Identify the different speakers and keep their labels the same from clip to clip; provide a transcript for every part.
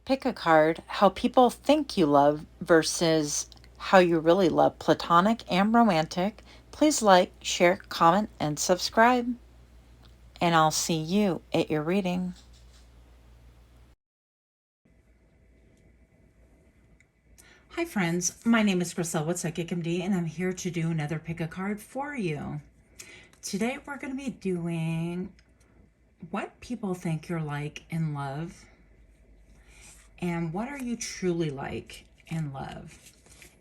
Speaker 1: Pick a card, how people think you love versus how you really love, platonic and romantic. Please like, share, comment, and subscribe. And I'll see you at your reading. Hi friends, my name is Griselle with Psychic MD, and I'm here to do another pick a card for you. Today we're going to be doing what people think you're like in love, and what are you truly like in love.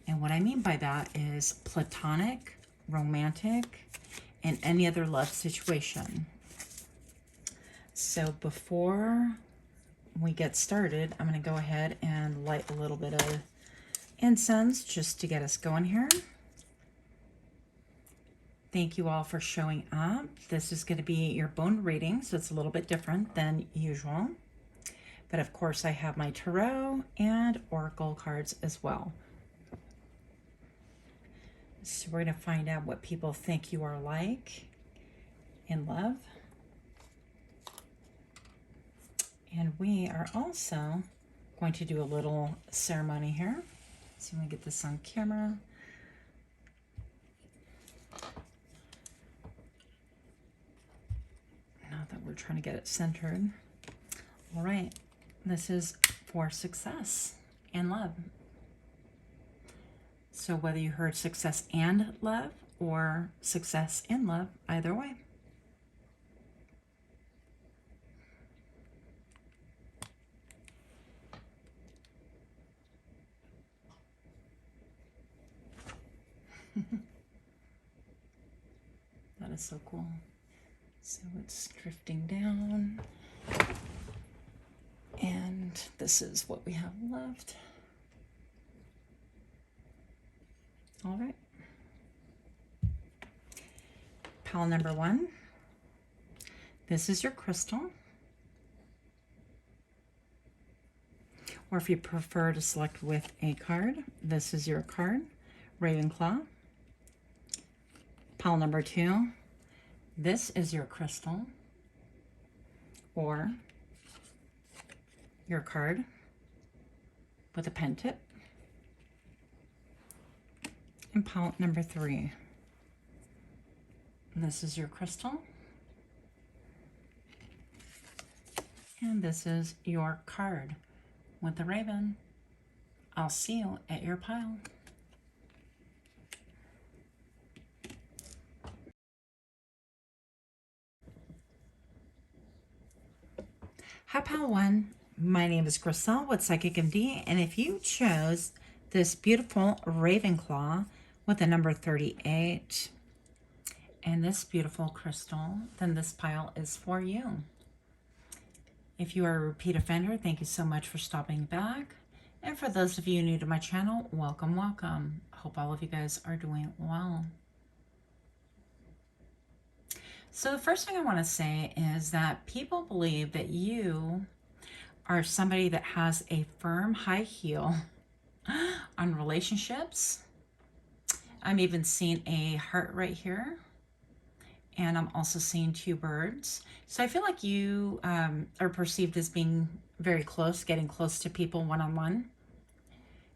Speaker 1: And what I mean by that is platonic, romantic, and any other love situation. So before we get started, I'm going to go ahead and light a little bit of incense just to get us going here. Thank you all for showing up. This is going to be your bone reading, so it's a little bit different than usual. But of course, I have my tarot and oracle cards as well. So we're going to find out what people think you are like in love. And we are also going to do a little ceremony here. So I'm going to get this on camera. Now that we're trying to get it centered. All right, this is for success and love. So whether you heard success and love or success in love, either way. That is so cool. So it's drifting down. And this is what we have left. All right. Pile number 1. This is your crystal. Or if you prefer to select with a card, this is your card, Ravenclaw. Pile number 2. This is your crystal. Or your card with a pen tip. And pile number 3. This is your crystal. And this is your card with the raven. I'll see you at your pile. Hi pile 1, my name is Griselle with Psychic MD, and if you chose this beautiful Ravenclaw with the number 38 and this beautiful crystal, then this pile is for you. If you are a repeat offender, thank you so much for stopping back. And for those of you new to my channel, welcome, welcome. Hope all of you guys are doing well. So the first thing I want to say is that people believe that you are somebody that has a firm high heel on relationships. I'm even seeing a heart right here. And I'm also seeing 2 birds. So I feel like you are perceived as being very close, getting close to people one-on-one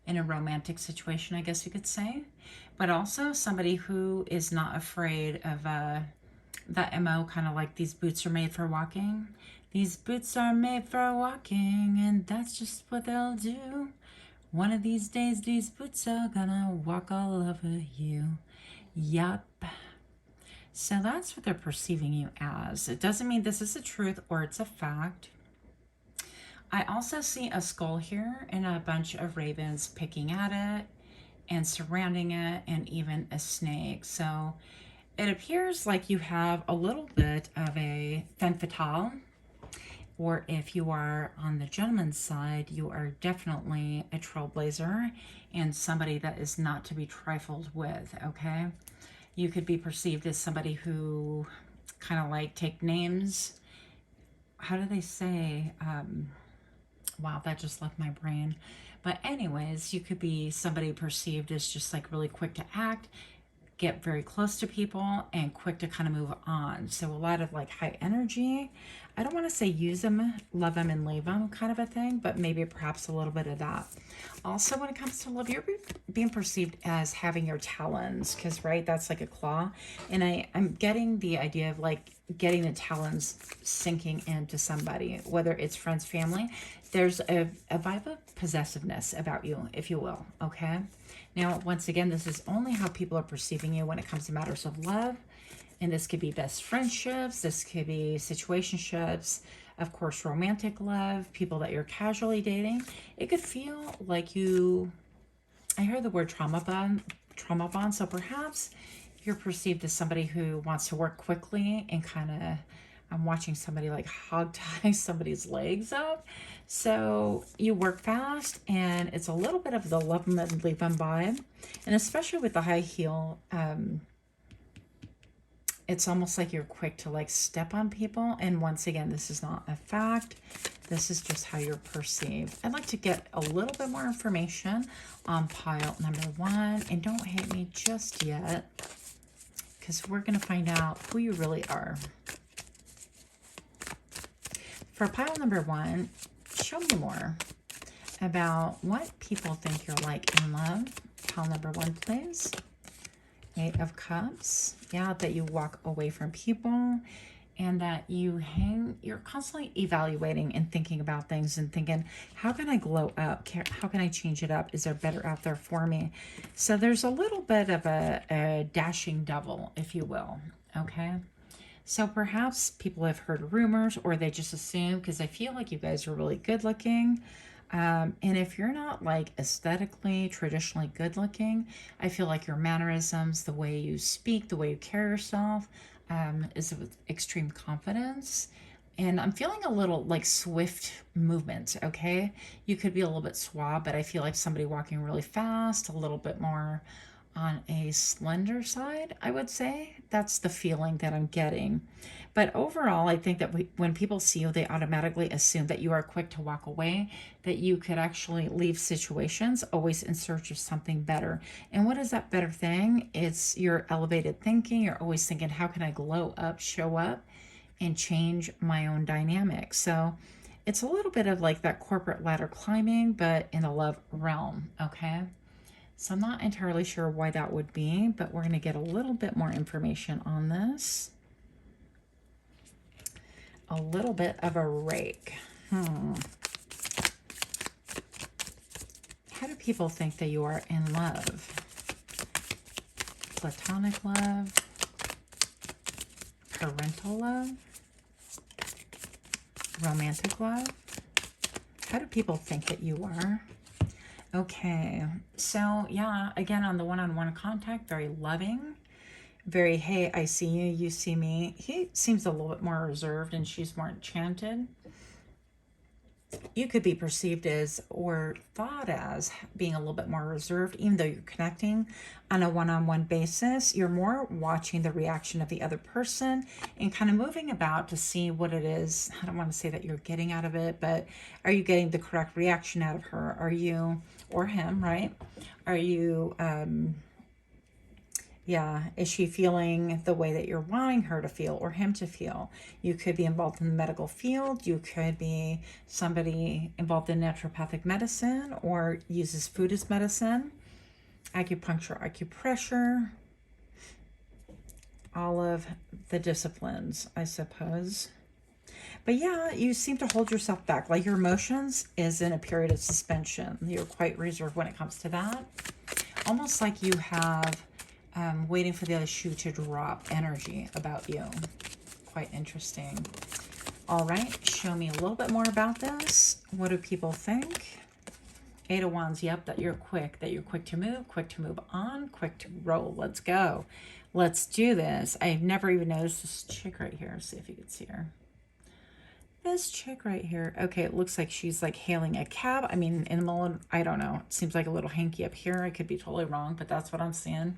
Speaker 1: in a romantic situation, I guess you could say. But also somebody who is not afraid of that MO, kind of like these boots are made for walking. These boots are made for walking, and that's just what they'll do. One of these days, these boots are gonna walk all over you. Yup. So that's what they're perceiving you as. It doesn't mean this is the truth or it's a fact. I also see a skull here and a bunch of ravens picking at it and surrounding it, and even a snake. So it appears like you have a little bit of a femme fatale, or if you are on the gentleman's side, you are definitely a trailblazer and somebody that is not to be trifled with, okay? You could be perceived as somebody who kind of like take names. How do they say? Wow, that just left my brain. But anyways, you could be somebody perceived as just like really quick to act, get very close to people, and quick to kind of move on. So a lot of like high energy. I don't want to say use them, love them, and leave them kind of a thing, but maybe perhaps a little bit of that. Also, when it comes to love, you're being perceived as having your talons, because, right, that's like a claw. And I'm getting the idea of like getting the talons sinking into somebody, whether it's friends, family. There's a vibe of possessiveness about you, if you will, okay? Now, once again, this is only how people are perceiving you when it comes to matters of love. And this could be best friendships, this could be situationships, of course, romantic love, people that you're casually dating. It could feel like I heard the word trauma bond. So perhaps you're perceived as somebody who wants to work quickly and kind of, I'm watching somebody like hog tie somebody's legs up. So you work fast, and it's a little bit of the love them and leave them vibe. And especially with the high heel, it's almost like you're quick to like step on people. And once again, this is not a fact. This is just how you're perceived. I'd like to get a little bit more information on pile number 1. And don't hate me just yet, because we're going to find out who you really are. For pile number 1, show me more about what people think you're like in love. Pile number 1, please. 8 of Cups. Yeah, that you walk away from people, and that you're constantly evaluating and thinking about things and thinking, how can I glow up? How can I change it up? Is there better out there for me? So there's a little bit of a dashing devil, if you will, okay? So perhaps people have heard rumors, or they just assume, because I feel like you guys are really good looking. And if you're not like aesthetically, traditionally good looking, I feel like your mannerisms, the way you speak, the way you carry yourself, is with extreme confidence. And I'm feeling a little like swift movement, okay? You could be a little bit suave, but I feel like somebody walking really fast, a little bit more on a slender side, I would say. That's the feeling that I'm getting. But overall, I think that when people see you, they automatically assume that you are quick to walk away, that you could actually leave situations always in search of something better. And what is that better thing? It's your elevated thinking. You're always thinking, how can I glow up, show up, and change my own dynamic? So it's a little bit of like that corporate ladder climbing, but in the love realm, okay? So I'm not entirely sure why that would be, but we're going to get a little bit more information on this. A little bit of a rake. How do people think that you are in love? Platonic love, parental love, romantic love. How do people think that you are? Okay, so yeah, again, on the one-on-one contact, very loving, very, hey, I see you, you see me. He seems a little bit more reserved, and she's more enchanted. You could be perceived as, or thought as, being a little bit more reserved, even though you're connecting on a one-on-one basis. You're more watching the reaction of the other person and kind of moving about to see what it is. I don't want to say that you're getting out of it, but are you getting the correct reaction out of her? Are you, or him, right? Are you, yeah, is she feeling the way that you're wanting her to feel or him to feel? You could be involved in the medical field. You could be somebody involved in naturopathic medicine or uses food as medicine, acupuncture, acupressure, all of the disciplines, I suppose. But yeah, you seem to hold yourself back. Like your emotions is in a period of suspension. You're quite reserved when it comes to that. Almost like you have waiting for the other shoe to drop energy about you. Quite interesting. All right, show me a little bit more about this. What do people think? 8 of Wands, yep, that you're quick to move on, quick to roll. Let's go. Let's do this. I've never even noticed this chick right here. See if you can see her. This chick right here. Okay, it looks like she's like hailing a cab. I mean, in the middle, I don't know. It seems like a little hanky up here. I could be totally wrong, but that's what I'm seeing.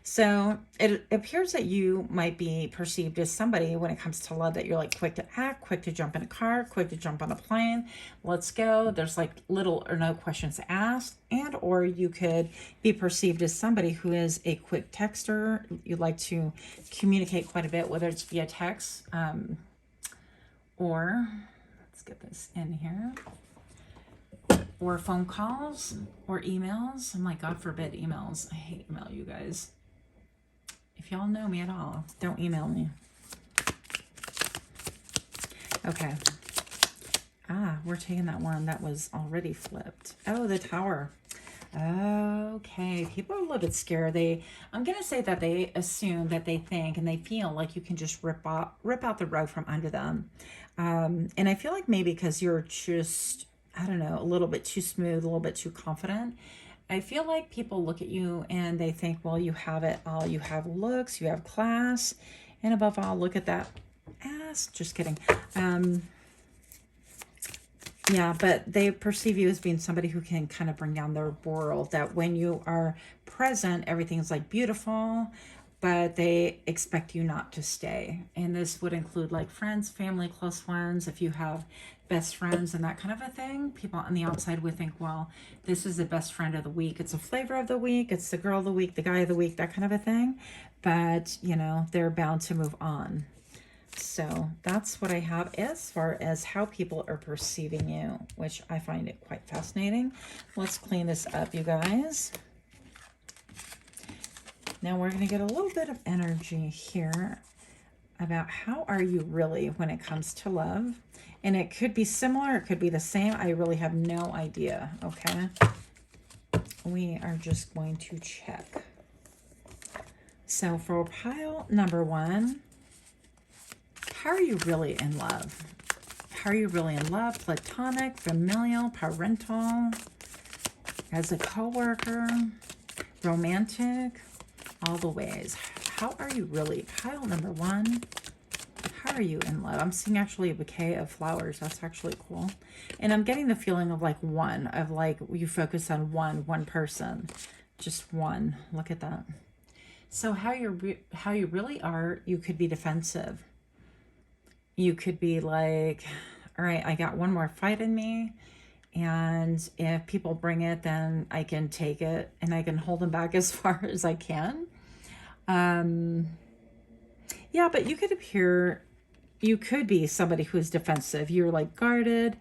Speaker 1: So it appears that you might be perceived as somebody when it comes to love that you're like quick to act, quick to jump in a car, quick to jump on a plane. Let's go. There's like little or no questions asked. And or you could be perceived as somebody who is a quick texter. You like to communicate quite a bit, whether it's via text, or let's get this in here, or phone calls or emails. I'm like, God forbid emails. I hate email, you guys. If y'all know me at all, don't email me. Okay. We're taking that one that was already flipped. Oh, the Tower. Okay, people are a little bit scared. I'm gonna say that they assume, that they think, and they feel like you can just rip out the rug from under them. And I feel like maybe because you're just, I don't know, a little bit too smooth, a little bit too confident. I feel like people look at you and they think, well, you have it all. You have looks, you have class, and above all, look at that ass. Just kidding. Yeah, but they perceive you as being somebody who can kind of bring down their world, that when you are present, everything's like beautiful, but they expect you not to stay. And this would include like friends, family, close ones. If you have best friends and that kind of a thing, people on the outside would think, well, this is the best friend of the week. It's a flavor of the week. It's the girl of the week, the guy of the week, that kind of a thing. But, you know, they're bound to move on. So that's what I have as far as how people are perceiving you, which I find it quite fascinating. Let's clean this up, you guys. Now we're going to get a little bit of energy here about how are you really when it comes to love. And it could be similar, it could be the same. I really have no idea, okay? We are just going to check. So for pile number one, how are you really in love? How are you really in love? Platonic, familial, parental, as a coworker, romantic, all the ways. How are you really? Pile number one, how are you in love? I'm seeing actually a bouquet of flowers. That's actually cool. And I'm getting the feeling of like one, of like you focus on one person, just one. Look at that. So how you really are, you could be defensive. You could be like, all right, I got one more fight in me. And if people bring it, then I can take it and I can hold them back as far as I can. Yeah, but you could be somebody who's defensive. You're like guarded.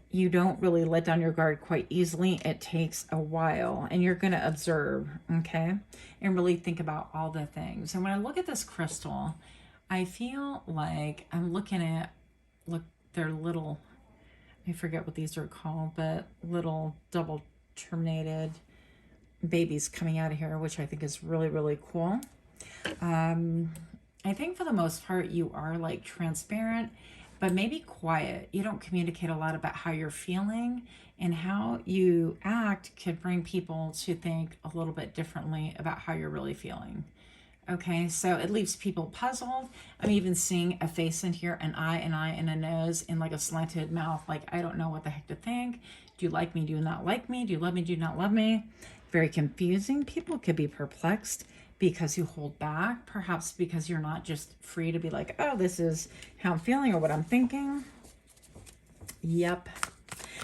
Speaker 1: You don't really let down your guard quite easily. It takes a while, and you're going to observe, okay? And really think about all the things. And when I look at this crystal, I feel like I'm looking at, look, they're little, I forget what these are called, but little double terminated babies coming out of here, which I think is really, really cool. I think for the most part, you are like transparent, but maybe quiet. You don't communicate a lot about how you're feeling, and how you act could bring people to think a little bit differently about how you're really feeling. Okay, so it leaves people puzzled. I'm even seeing a face in here, an eye, and a nose, and like a slanted mouth. Like, I don't know what the heck to think. Do you like me? Do you not like me? Do you love me? Do you not love me? Very confusing. People could be perplexed because you hold back, perhaps because you're not just free to be like, oh, this is how I'm feeling or what I'm thinking. Yep.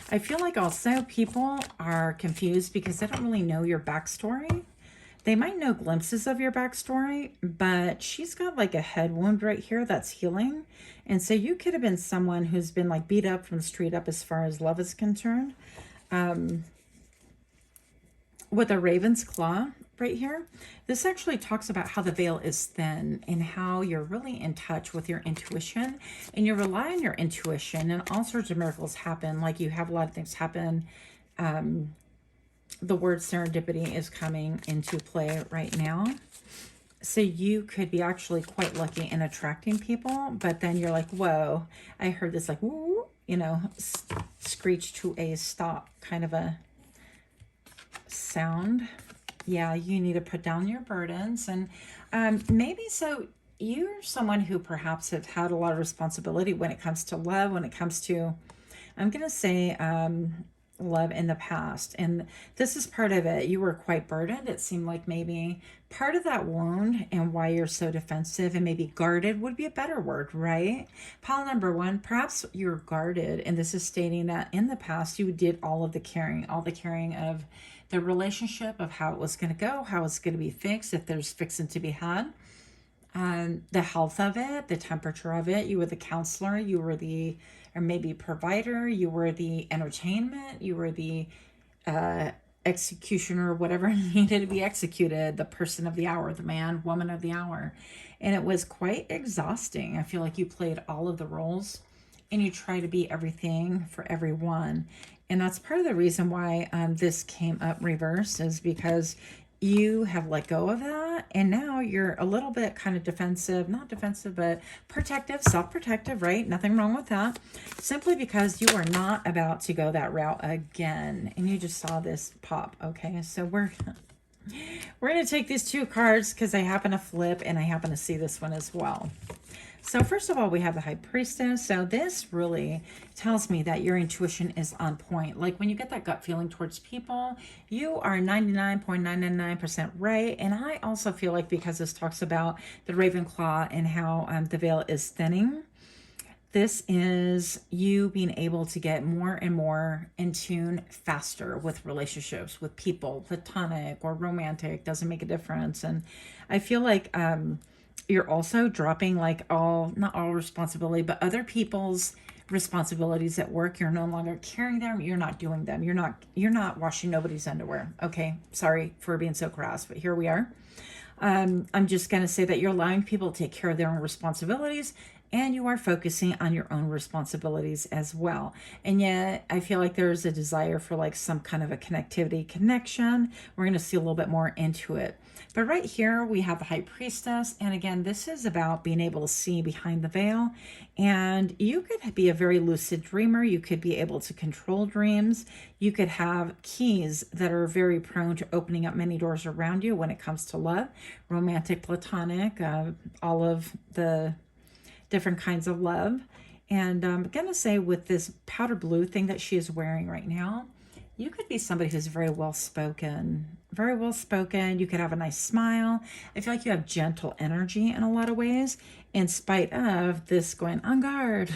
Speaker 1: I feel like also people are confused because they don't really know your backstory. They might know glimpses of your backstory, but she's got like a head wound right here that's healing. And so you could have been someone who's been like beat up from the street up as far as love is concerned. With a raven's claw right here, this actually talks about how the veil is thin and how you're really in touch with your intuition, and you rely on your intuition, and all sorts of miracles happen. Like you have a lot of things happen. The word serendipity is coming into play right now. So you could be actually quite lucky in attracting people, but then you're like, whoa, I heard this like, woo, you know, screech to a stop kind of a sound. Yeah, you need to put down your burdens. And maybe so you're someone who perhaps have had a lot of responsibility when it comes to love, when it comes to, I'm going to say, love in the past. And this is part of it. You were quite burdened. It seemed like maybe part of that wound and why you're so defensive and maybe guarded would be a better word, right? Pile number one, perhaps you're guarded. And this is stating that in the past, you did all the carrying of the relationship, of how it was going to go, how it's going to be fixed, if there's fixing to be had. the health of it, the temperature of it. You were the counselor, you were the, or maybe provider, you were the entertainment, you were the executioner, whatever needed to be executed, the person of the hour, the man, woman of the hour. And it was quite exhausting. I feel like you played all of the roles and you try to be everything for everyone. And that's part of the reason why this came up reversed, is because you have let go of that and now you're a little bit kind of defensive, not defensive, but protective, self-protective, right? Nothing wrong with that. Simply because you are not about to go that route again. And you just saw this pop. Okay, so we're going to take these two cards because I happen to flip and I happen to see this one as well. So first of all, we have the High Priestess. So this really tells me that your intuition is on point. Like when you get that gut feeling towards people, you are 99.999% right. And I also feel like, because this talks about the Ravenclaw and how the veil is thinning, this is you being able to get more and more in tune faster with relationships, with people, platonic or romantic, doesn't make a difference. And I feel like you're also dropping like not all responsibility, but other people's responsibilities at work. You're no longer carrying them. You're not doing them. You're not washing nobody's underwear. Okay. Sorry for being so crass, but here we are. I'm just going to say that you're allowing people to take care of their own responsibilities, and you are focusing on your own responsibilities as well. And yet I feel like there's a desire for like some kind of a connection. We're going to see a little bit more into it. But right here we have the High Priestess. And again, this is about being able to see behind the veil. And you could be a very lucid dreamer. You could be able to control dreams. You could have keys that are very prone to opening up many doors around you when it comes to love, romantic, platonic, all of the different kinds of love. And I'm going to say, with this powder blue thing that she is wearing right now, you could be somebody who's very well spoken. Very well spoken. You could have a nice smile. I feel like you have gentle energy in a lot of ways, in spite of this going on guard.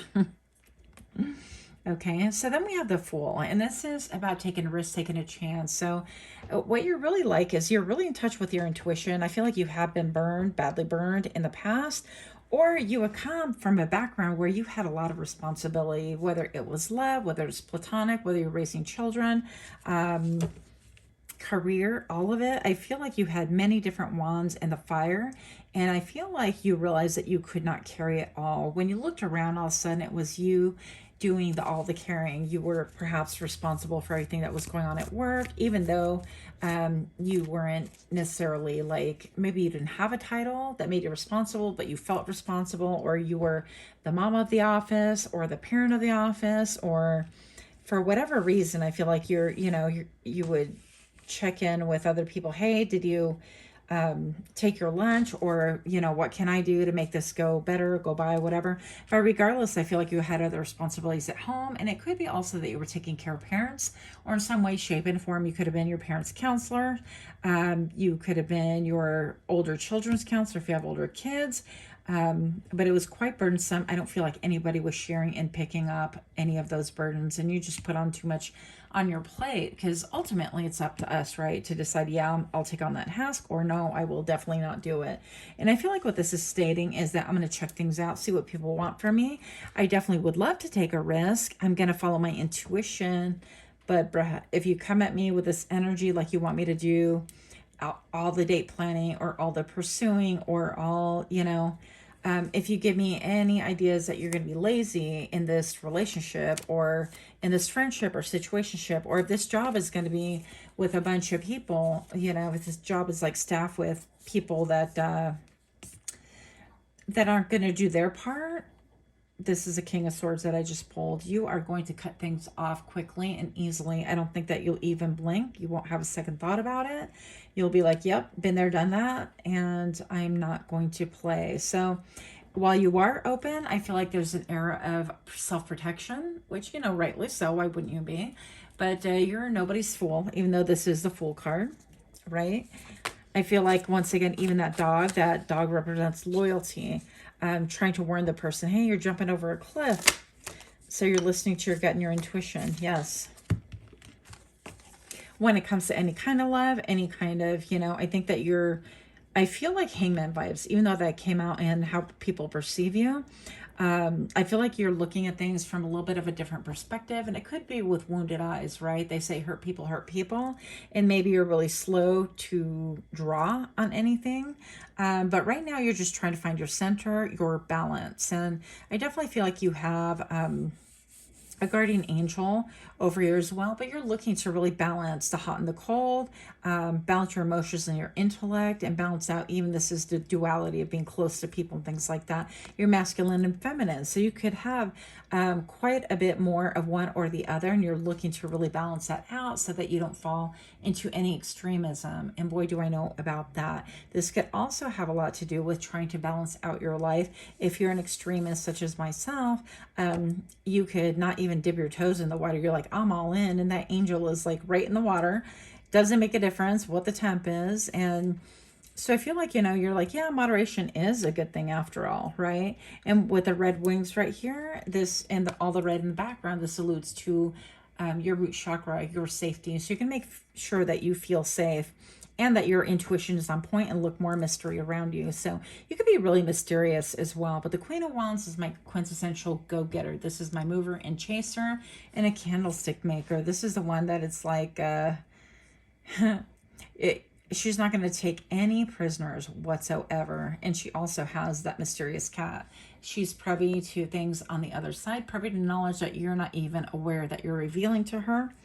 Speaker 1: Okay, so then we have the Fool, and this is about taking a risk, taking a chance. So what you're really like is you're really in touch with your intuition. I feel like you have been burned, badly burned in the past, or you have come from a background where you had a lot of responsibility, whether it was love, whether it's platonic, whether you're raising children, career, all of it. I feel like you had many different wands in the fire, and I feel like you realized that you could not carry it all. When you looked around, all of a sudden it was you doing all the carrying. You were perhaps responsible for everything that was going on at work, even though you weren't necessarily, like, maybe you didn't have a title that made you responsible, but you felt responsible, or you were the mom of the office or the parent of the office, or for whatever reason. I feel like you would check in with other people. Hey, did you take your lunch? Or, what can I do to make this go better, go by, whatever. But regardless, I feel like you had other responsibilities at home. And it could be also that you were taking care of parents, or in some way, shape, and form. You could have been your parents' counselor. You could have been your older children's counselor if you have older kids. But it was quite burdensome. I don't feel like anybody was sharing and picking up any of those burdens, and you just put on too much on your plate, because ultimately it's up to us, right, to decide, yeah, I'll take on that task, or no, I will definitely not do it. And I feel like what this is stating is that I'm going to check things out, see what people want from me. I definitely would love to take a risk. I'm going to follow my intuition. But if you come at me with this energy like you want me to do all the date planning, or all the pursuing, or all, if you give me any ideas that you're going to be lazy in this relationship, or in this friendship or situationship, or if this job is going to be with a bunch of people, if this job is like staff with people that aren't going to do their part. This is a King of Swords that I just pulled. You are going to cut things off quickly and easily. I don't think that you'll even blink. You won't have a second thought about it. You'll be like, yep, been there, done that, and I'm not going to play. So while you are open, I feel like there's an era of self-protection, which, rightly so. Why wouldn't you be? But you're nobody's fool, even though this is the Fool card, right? I feel like, once again, even that dog represents loyalty. Trying to warn the person, hey, you're jumping over a cliff. So you're listening to your gut and your intuition. Yes. When it comes to any kind of love, any kind of, I think that you're I feel like hangman vibes, even though that came out in how people perceive you. I feel like you're looking at things from a little bit of a different perspective, and it could be with wounded eyes, right? They say hurt people, and maybe you're really slow to draw on anything. But right now, you're just trying to find your center, your balance. And I definitely feel like you have a guardian angel over here as well, but you're looking to really balance the hot and the cold, balance your emotions and your intellect, and balance out, even this is the duality of being close to people and things like that, your masculine and feminine. So you could have quite a bit more of one or the other, and you're looking to really balance that out so that you don't fall into any extremism. And boy, do I know about that. This could also have a lot to do with trying to balance out your life. If you're an extremist such as myself, you could not even dip your toes in the water. You're like, I'm all in, and that angel is like right in the water. Doesn't make a difference what the temp is. And so I feel like, you're like, yeah, moderation is a good thing after all, right? And with the red wings right here, this and all the red in the background, this alludes to your root chakra, your safety. So you can make sure that you feel safe and that your intuition is on point and look more mystery around you. So you could be really mysterious as well. But the Queen of Wands is my quintessential go-getter. This is my mover and chaser and a candlestick maker. This is the one that it's like, she's not going to take any prisoners whatsoever. And she also has that mysterious cat. She's privy to things on the other side, privy to knowledge that you're not even aware that you're revealing to her,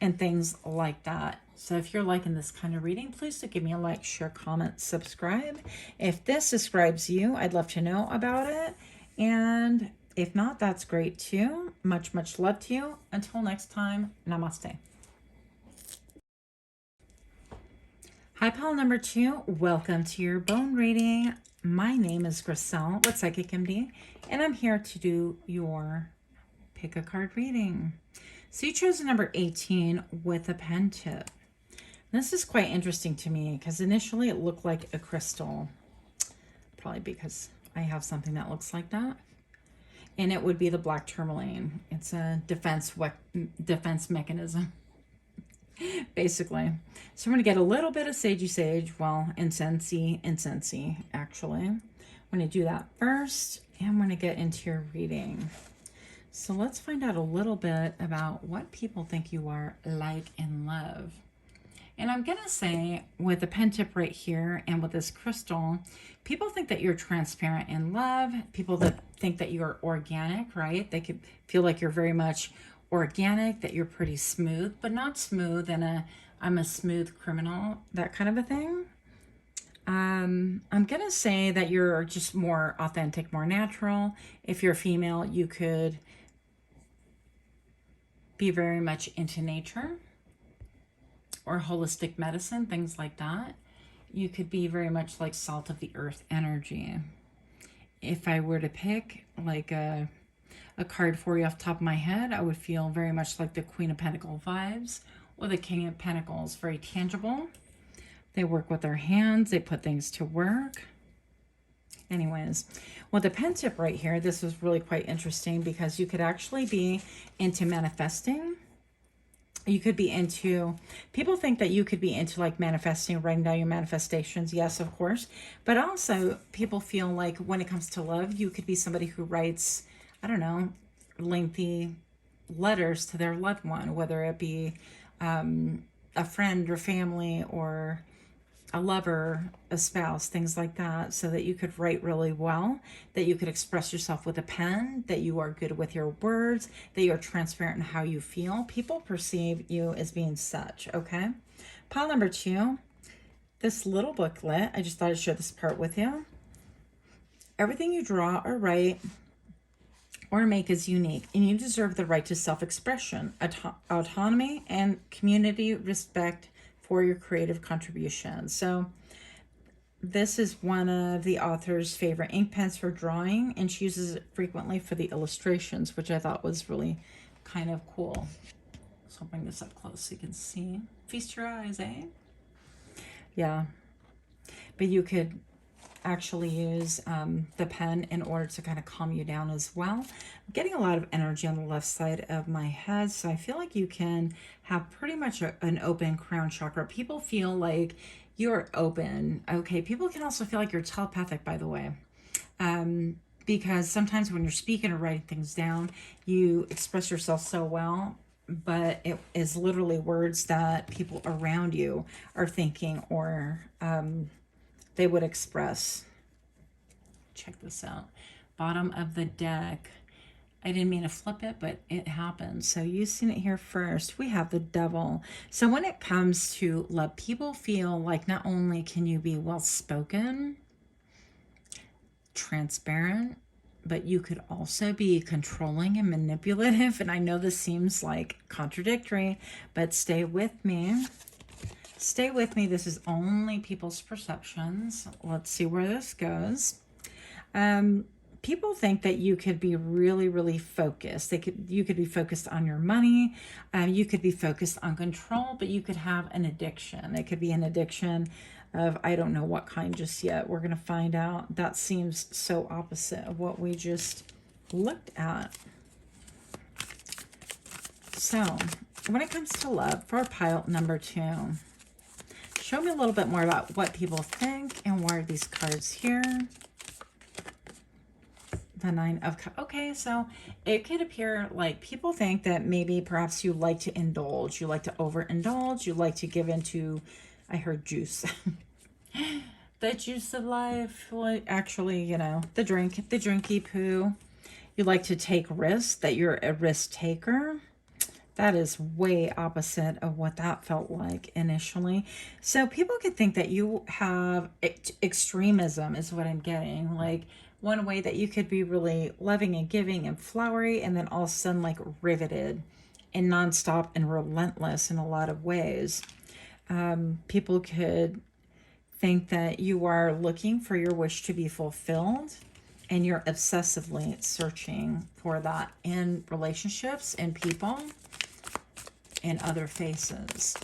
Speaker 1: and things like that. So if you're liking this kind of reading, please do give me a like, share, comment, subscribe. If this describes you, I'd love to know about it. And if not, that's great too. Much, much love to you. Until next time, namaste. Hi, pal number 2. Welcome to your bone reading. My name is Griselle with Psychic MD, and I'm here to do your pick a card reading. So you chose number 18 with a pen tip. This is quite interesting to me because initially it looked like a crystal, probably because I have something that looks like that. And it would be the black tourmaline. It's a defense mechanism. Basically. So I'm going to get a little bit of sagey sage, well, incensey, actually. I'm going to do that first, and I'm going to get into your reading. So let's find out a little bit about what people think you are like in love. And I'm going to say, with the pen tip right here and with this crystal, people think that you're transparent in love. People that think that you're organic, right? They could feel like you're very much organic, that you're pretty smooth, but not smooth in I'm a smooth criminal, that kind of a thing. I'm gonna say that you're just more authentic, more natural. If you're a female, you could be very much into nature or holistic medicine, things like that. You could be very much like salt of the earth energy. If I were to pick like a card for you off the top of my head, I would feel very much like the Queen of Pentacles vibes or the King of Pentacles, very tangible. They work with their hands, they put things to work. Anyways, with the pen tip right here, this was really quite interesting because you could actually be into manifesting. You could be into, people think that you could be into like manifesting, writing down your manifestations. Yes, of course. But also people feel like when it comes to love, you could be somebody who writes, I don't know, lengthy letters to their loved one, whether it be a friend or family or a lover, a spouse, things like that, so that you could write really well, that you could express yourself with a pen, that you are good with your words, that you're transparent in how you feel. People perceive you as being such, okay? Pile number 2, this little booklet, I just thought I'd share this part with you. Everything you draw or write or make is unique, and you deserve the right to self-expression, autonomy, and community respect for your creative contributions. So this is one of the author's favorite ink pens for drawing, and she uses it frequently for the illustrations, which I thought was really kind of cool. So I'll bring this up close so you can see. Feast your eyes, eh? Yeah. But you could actually use the pen in order to kind of calm you down as well. I'm getting a lot of energy on the left side of my head, so I feel like you can have pretty much an open crown chakra. People feel like you're open. Okay, people can also feel like you're telepathic, by the way. Because sometimes when you're speaking or writing things down, you express yourself so well, but it is literally words that people around you are thinking or they would express. Check this out. Bottom of the deck. I didn't mean to flip it, but it happened. So you've seen it here first. We have the devil. So when it comes to love, people feel like not only can you be well-spoken, transparent, but you could also be controlling and manipulative. And I know this seems like contradictory, but stay with me. Stay with me. This is only people's perceptions. Let's see where this goes. People think that you could be really, really focused. You could be focused on your money. You could be focused on control, but you could have an addiction. It could be an addiction of, I don't know what kind just yet. We're going to find out. That seems so opposite of what we just looked at. So when it comes to love, for pile number 2, show me a little bit more about what people think and why are these cards here. The 9 of Cups. Okay, so it could appear like people think that maybe perhaps you like to indulge, you like to overindulge, you like to give into, I heard juice. The juice of life. Well, actually, you know, the drinky poo. You like to take risks, that you're a risk taker. That is way opposite of what that felt like initially. So people could think that you have extremism is what I'm getting. Like, one way that you could be really loving and giving and flowery, and then all of a sudden like riveted and nonstop and relentless in a lot of ways. People could think that you are looking for your wish to be fulfilled, and you're obsessively searching for that in relationships and people and other faces.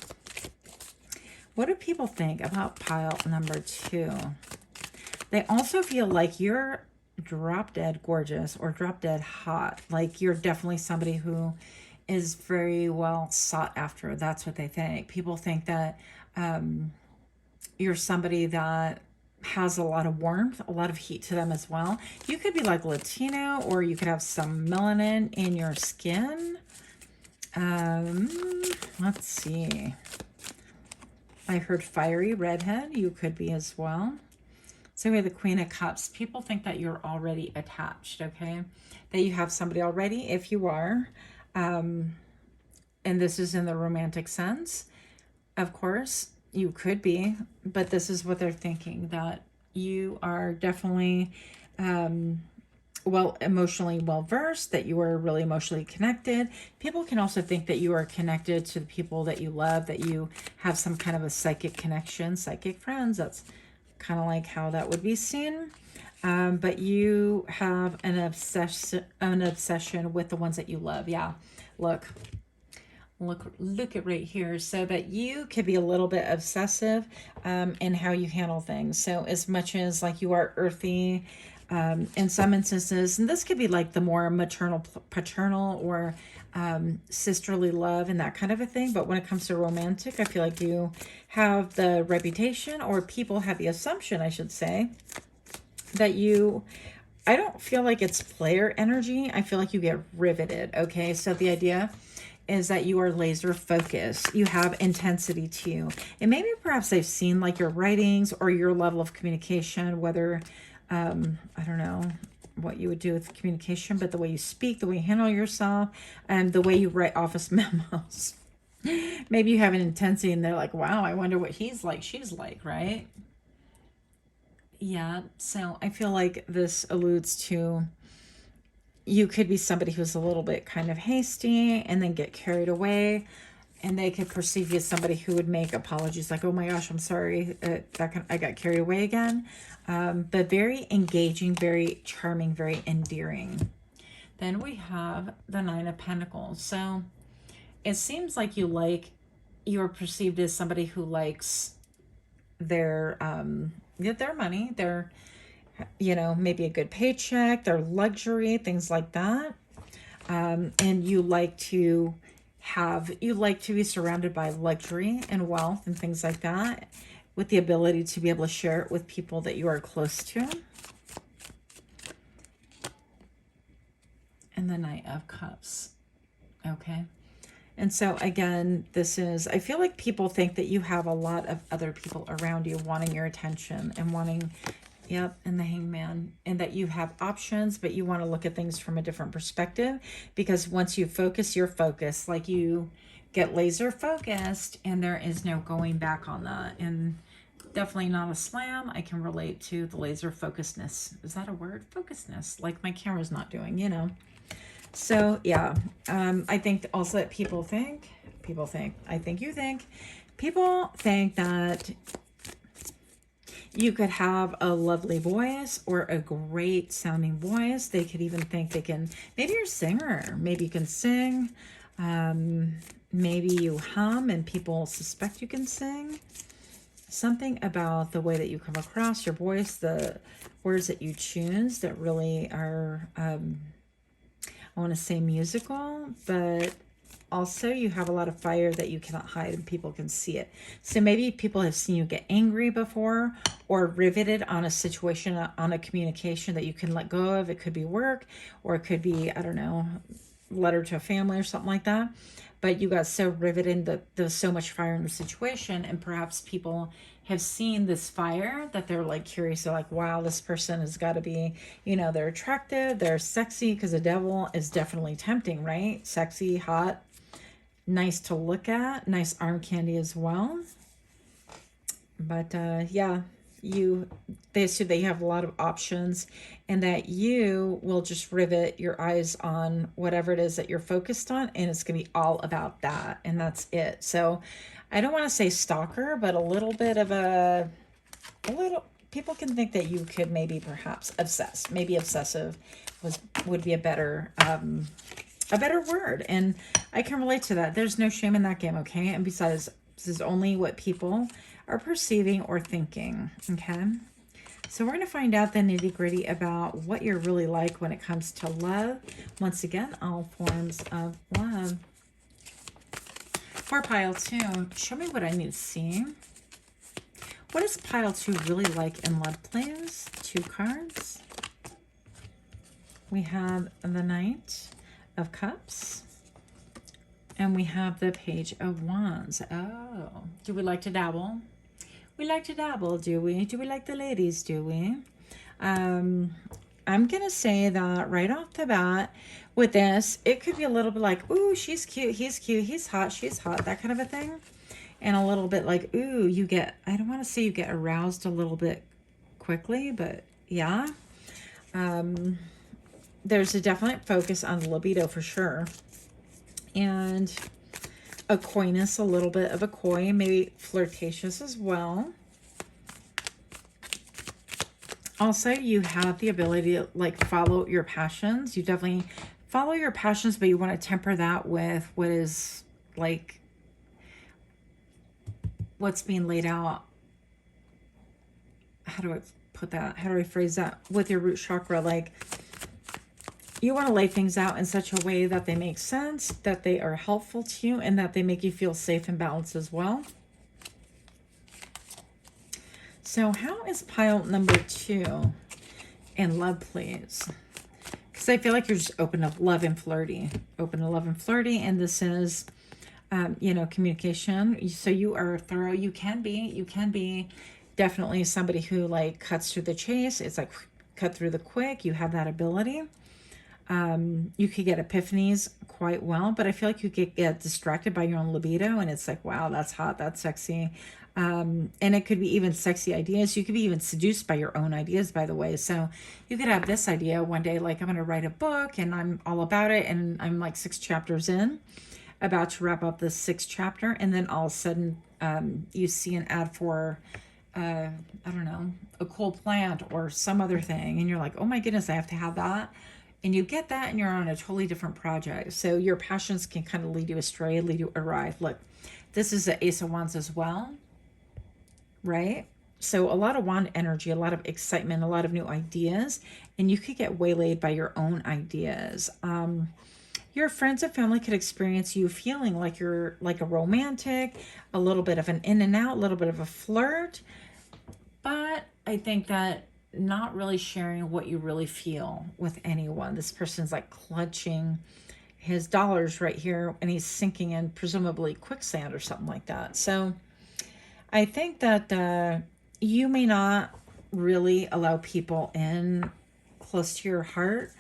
Speaker 1: What do people think about pile number 2? They also feel like you're drop dead gorgeous or drop dead hot. Like you're definitely somebody who is very well sought after. That's what they think. People think that you're somebody that has a lot of warmth, a lot of heat to them as well. You could be like Latino, or you could have some melanin in your skin. Let's see. I heard fiery redhead. You could be as well. So we have the Queen of Cups. People think that you're already attached, okay? That you have somebody already, if you are. And this is in the romantic sense. Of course, you could be, but this is what they're thinking, that you are definitely emotionally well-versed, that you are really emotionally connected. People can also think that you are connected to the people that you love, that you have some kind of a psychic connection, psychic friends. That's kind of like how that would be seen. But you have an obsession with the ones that you love. Yeah, look at right here. So that you could be a little bit obsessive in how you handle things. So as much as like you are earthy in some instances, and this could be like the more maternal, paternal, or sisterly love and that kind of a thing. But when it comes to romantic, I feel like you have the reputation, or people have the assumption, I should say, that you, I don't feel like it's player energy. I feel like you get riveted. Okay, so the idea is that you are laser focused. You have intensity to you. And maybe perhaps they've seen like your writings or your level of communication, whether, I don't know what you would do with communication, but the way you speak, the way you handle yourself, and the way you write office memos. Maybe you have an intensity and they're like, wow, I wonder what he's like, she's like, right? Yeah, so I feel like this alludes to you could be somebody who's a little bit kind of hasty and then get carried away, and they could perceive you as somebody who would make apologies like, oh my gosh, I'm sorry, I got carried away again. But very engaging, very charming, very endearing. Then we have the 9 of Pentacles. So it seems like you're perceived as somebody who likes their money, their, maybe a good paycheck, their luxury, things like that. And you like to be surrounded by luxury and wealth and things like that. with the ability to be able to share it with people that you are close to. And the Knight of Cups. Okay. And so again, this is, I feel like people think that you have a lot of other people around you wanting your attention and wanting, yep, and the Hangman, and that you have options, but you want to look at things from a different perspective, because once you focus, you're focused. Like, you get laser focused and there is no going back on that. And definitely not a slam. I can relate to the laser focusedness. Is that a word? Focusedness, like my camera's not doing, you know. So yeah, I think also that people think that you could have a lovely voice or a great sounding voice. They could even think they can, maybe you're a singer, maybe you can sing, maybe you hum and people suspect you can sing. Something about the way that you come across, your voice, the words that you choose that really are, I want to say musical, but also you have a lot of fire that you cannot hide and people can see it. So maybe people have seen you get angry before, or riveted on a situation, on a communication that you can let go of. It could be work, or it could be, I don't know, letter to a family or something like that. But you got so riveted that there's so much fire in the situation, and perhaps people have seen this fire that they're like curious. They're like, wow, this person has got to be, you know, they're attractive, they're sexy, because the devil is definitely tempting, right? Sexy, hot, nice to look at, nice arm candy as well. But yeah, they assume they have a lot of options, and that you will just rivet your eyes on whatever it is that you're focused on, and it's going to be all about that, and that's it. So I don't want to say stalker, but a little bit of people can think that you could maybe perhaps obsess. Maybe obsessive would be a better word, and I can relate to that. There's no shame in that game, okay? And besides, this is only what people are perceiving or thinking, okay? So we're going to find out the nitty-gritty about what you're really like when it comes to love. Once again, all forms of love. For pile 2, show me what I need to see. What is pile 2 really like in love, please? 2 cards. We have the Knight of Cups. And we have the Page of Wands. Oh, do we like to dabble? We like to dabble, do we? Do we like the ladies, do we? I'm going to say that right off the bat with this, it could be a little bit like, ooh, she's cute, he's hot, she's hot, that kind of a thing. And a little bit like, ooh, you get, I don't want to say you get aroused a little bit quickly, but yeah. There's a definite focus on libido for sure. And a coyness, a little bit of a coy, maybe flirtatious as well. Also, you have the ability to like follow your passions. You definitely follow your passions, but you want to temper that with what is like what's being laid out. How do I put that? How do I phrase that? With your root chakra, like you want to lay things out in such a way that they make sense, that they are helpful to you, and that they make you feel safe and balanced as well. So how is pile number 2 in love, please? Because I feel like you're just open to love and flirty. Open to love and flirty, and this is, you know, communication. So you are thorough. You can be definitely somebody who like cuts through the chase. It's like cut through the quick. You have that ability. You could get epiphanies quite well, but I feel like you could get distracted by your own libido, and it's like, wow, that's hot, that's sexy. And it could be even sexy ideas. You could be even seduced by your own ideas, by the way. So you could have this idea one day, like I'm going to write a book and I'm all about it. And I'm like 6 chapters in, about to wrap up this 6th chapter. And then all of a sudden, you see an ad for, I don't know, a cool plant or some other thing. And you're like, oh my goodness, I have to have that. And you get that and you're on a totally different project. So your passions can kind of lead you astray, lead you awry. Look, this is the Ace of Wands as well, right? So a lot of wand energy, a lot of excitement, a lot of new ideas, and you could get waylaid by your own ideas. Your friends and family could experience you feeling like you're like a romantic, a little bit of an in and out, a little bit of a flirt. But I think that not really sharing what you really feel with anyone. This person's like clutching his dollars right here and he's sinking in presumably quicksand or something like that. So I think that you may not really allow people in close to your heart.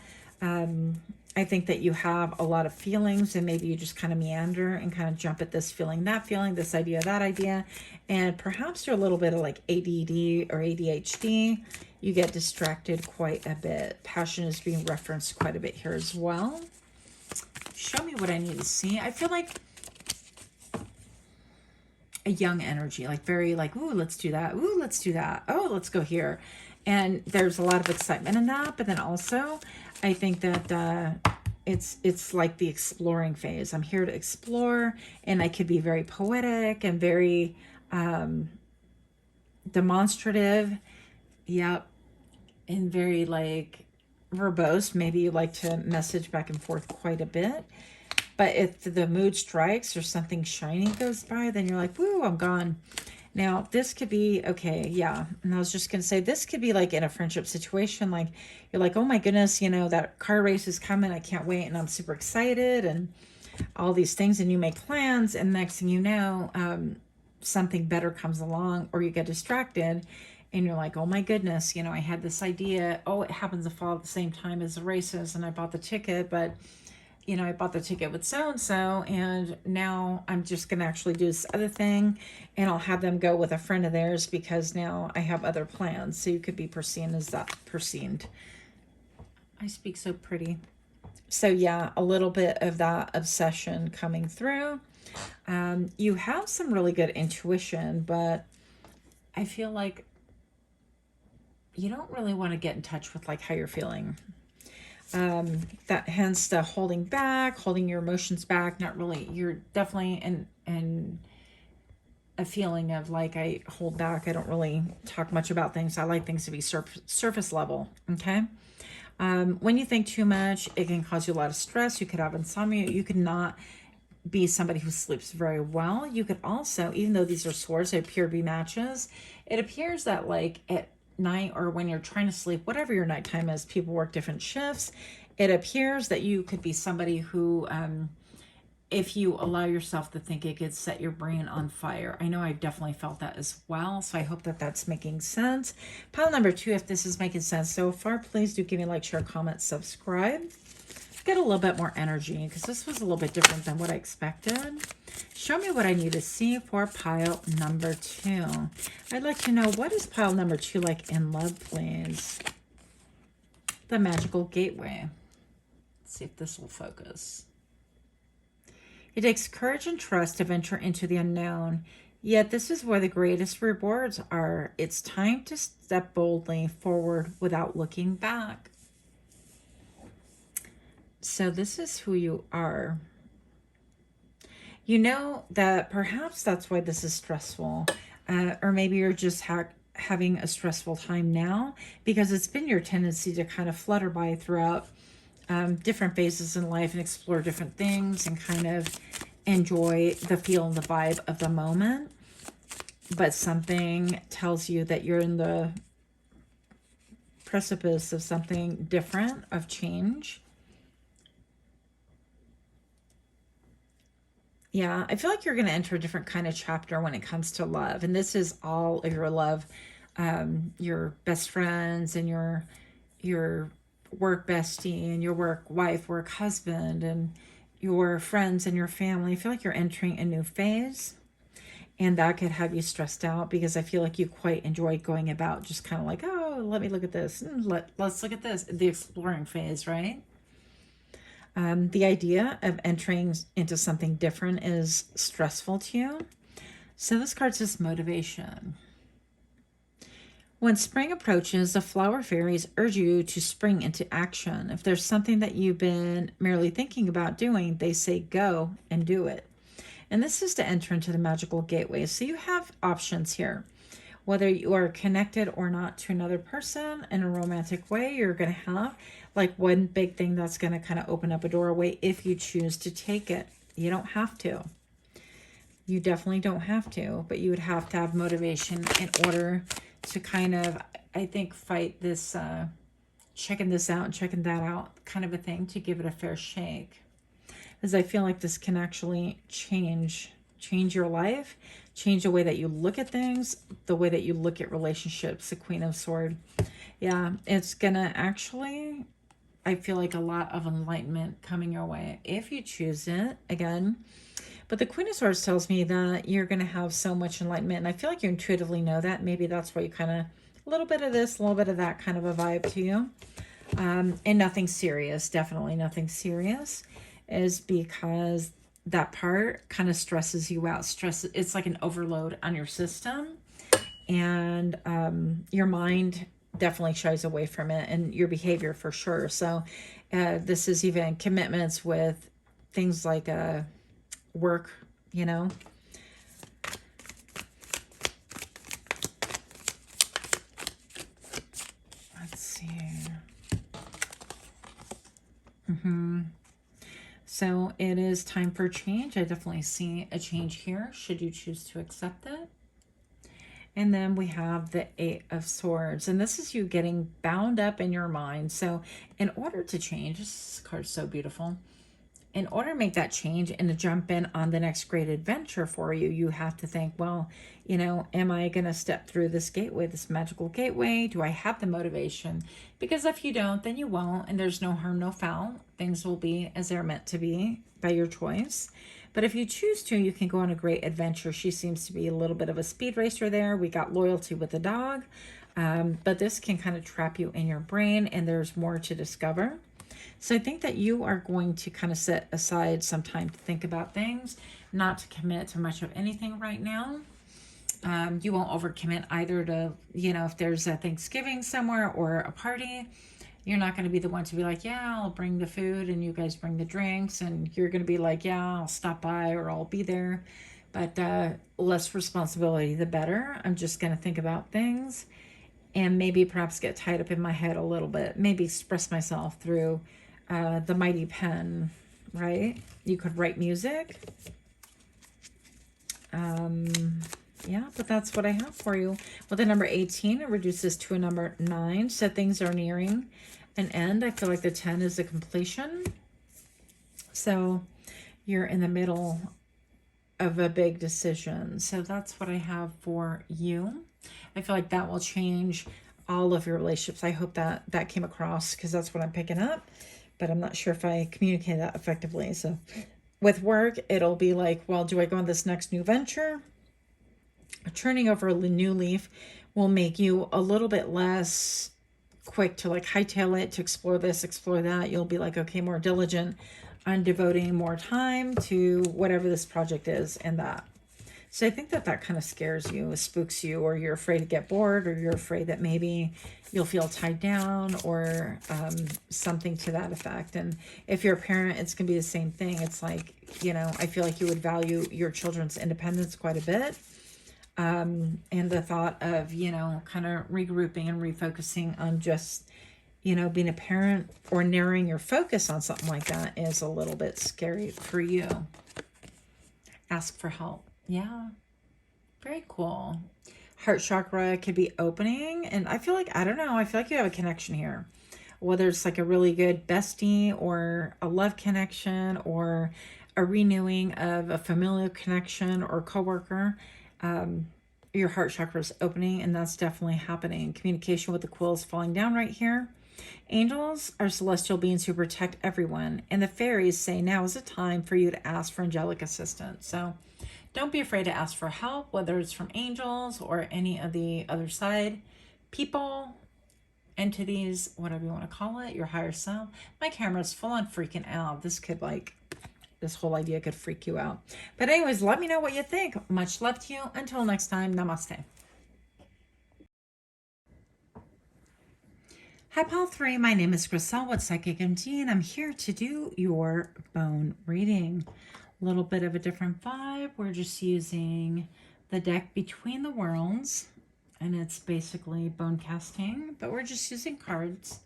Speaker 1: I think that you have a lot of feelings and maybe you just kind of meander and kind of jump at this feeling, that feeling, this idea, that idea. And perhaps you're a little bit of like ADD or ADHD. You get distracted quite a bit. Passion is being referenced quite a bit here as well. Show me what I need to see. I feel like a young energy, like very like, ooh, let's do that. Ooh, let's do that. Oh, let's go here. And there's a lot of excitement in that. But then also, I think that it's like the exploring phase. I'm here to explore, and I could be very poetic and very demonstrative. Yep. And very like verbose. Maybe you like to message back and forth quite a bit. But if the mood strikes or something shiny goes by, then you're like, woo, I'm gone. Now, this could be, okay, yeah. And I was just going to say, this could be like in a friendship situation. Like, you're like, oh my goodness, you know, that car race is coming. I can't wait. And I'm super excited and all these things. And you make plans. And next thing you know, something better comes along or you get distracted. And you're like, oh my goodness, you know, I had this idea. Oh, it happens to fall at the same time as the races. And I bought the ticket, but you know, I bought the ticket with so-and-so, and now I'm just going to actually do this other thing, and I'll have them go with a friend of theirs because now I have other plans. So you could be perceived as that. Perceived. I speak so pretty. So yeah, a little bit of that obsession coming through. You have some really good intuition, but I feel like you don't really want to get in touch with like how you're feeling. That hence the holding back, holding your emotions back. Not really. You're definitely in a feeling of like, I hold back. I don't really talk much about things. I like things to be surface level. Okay. When you think too much, it can cause you a lot of stress. You could have insomnia. You could not be somebody who sleeps very well. You could also, even though these are swords, they appear to be matches. It appears that like at night or when you're trying to sleep, whatever your nighttime is, people work different shifts. It appears that you could be somebody who, if you allow yourself to think, it could set your brain on fire. I know I've definitely felt that as well. So I hope that that's making sense. Pile number 2, if this is making sense so far, please do give me a like, share, comment, subscribe. Get a little bit more energy because this was a little bit different than what I expected. Show me what I need to see for pile number 2. I'd like to know, what is pile number 2 like in love, please? The magical gateway. Let's see if this will focus. It takes courage and trust to venture into the unknown, yet this is where the greatest rewards are. It's time to step boldly forward without looking back. So this is who you are. You know that perhaps that's why this is stressful. Or maybe you're just having a stressful time now because it's been your tendency to kind of flutter by throughout different phases in life and explore different things and kind of enjoy the feel and the vibe of the moment. But something tells you that you're in the precipice of something different, of change. Yeah, I feel like you're going to enter a different kind of chapter when it comes to love. And this is all of your love, your best friends and your work bestie and your work wife, work husband, and your friends and your family. I feel like you're entering a new phase. And that could have you stressed out because I feel like you quite enjoy going about just kind of like, oh, let me look at this. Let's look at this. The exploring phase, right? The idea of entering into something different is stressful to you. So this card says motivation. When spring approaches, the flower fairies urge you to spring into action. If there's something that you've been merely thinking about doing, they say go and do it. And this is to enter into the magical gateway. So you have options here. Whether you are connected or not to another person in a romantic way, you're going to have like one big thing that's going to kind of open up a doorway if you choose to take it. You don't have to. You definitely don't have to, but you would have to have motivation in order to kind of, I think, fight this, checking this out and checking that out kind of a thing, to give it a fair shake. As I feel like this can actually change your life, change the way that you look at things, the way that you look at relationships. The Queen of Swords. Yeah, it's gonna actually, I feel like a lot of enlightenment coming your way if you choose it, again. But the Queen of Swords tells me that you're going to have so much enlightenment. And I feel like you intuitively know that. Maybe that's why you kind of, a little bit of this, a little bit of that kind of a vibe to you. And nothing serious, definitely nothing serious, is because that part kind of stresses you out. It's like an overload on your system. And your mind definitely shies away from it, and your behavior for sure. So this is even commitments with things like work, you know. Let's see. So it is time for change. I definitely see a change here, should you choose to accept it. And then we have the Eight of Swords. And this is you getting bound up in your mind. So in order to change, this card's so beautiful. In order to make that change and to jump in on the next great adventure for you, you have to think, well, you know, am I going to step through this gateway, this magical gateway? Do I have the motivation? Because if you don't, then you won't. And there's no harm, no foul. Things will be as they're meant to be by your choice. But if you choose to, you can go on a great adventure. She seems to be a little bit of a speed racer there. We got loyalty with the dog. But this can kind of trap you in your brain, and there's more to discover. So I think that you are going to kind of set aside some time to think about things, not to commit to much of anything right now. You won't overcommit either to, you know, if there's a Thanksgiving somewhere or a party, you're not going to be the one to be like, yeah, I'll bring the food and you guys bring the drinks. And you're going to be like, yeah, I'll stop by or I'll be there. But less responsibility, the better. I'm just going to think about things and maybe perhaps get tied up in my head a little bit. Maybe express myself through the mighty pen, right? You could write music. Yeah, but that's what I have for you. With the number 18, it reduces to a number 9. So things are nearing an end. I feel like the 10 is a completion. So you're in the middle of a big decision. So that's what I have for you. I feel like that will change all of your relationships. I hope that that came across, because that's what I'm picking up. But I'm not sure if I communicate that effectively. So with work, it'll be like, well, do I go on this next new venture? Turning over a new leaf will make you a little bit less quick to like hightail it, to explore this, explore that. You'll be like, okay, more diligent on devoting more time to whatever this project is and that. So I think that that kind of scares you, spooks you, or you're afraid to get bored, or you're afraid that maybe you'll feel tied down, or something to that effect. And if you're a parent, it's going to be the same thing. It's like, you know, I feel like you would value your children's independence quite a bit. And the thought of, you know, kind of regrouping and refocusing on just, you know, being a parent or narrowing your focus on something like that is a little bit scary for you. Ask for help. Yeah. Very cool. Heart chakra could be opening. And I feel like, I don't know, I feel like you have a connection here. Whether it's like a really good bestie or a love connection or a renewing of a familial connection or coworker. Your heart chakra is opening, and that's definitely happening. Communication with the quills falling down right here. Angels are celestial beings who protect everyone, and the fairies say now is a time for you to ask for angelic assistance. So don't be afraid to ask for help, whether it's from angels or any of the other side people, entities, whatever you want to call it, your higher self. My camera's full on freaking out. This could like, this whole idea could freak you out. But anyways, let me know what you think. Much love to you. Until next time, namaste. Hi, Pile 3. My name is Griselle with Psychic MD, and I'm here to do your bone reading. A little bit of a different vibe. We're just using the deck Between the Worlds. And it's basically bone casting, but we're just using cards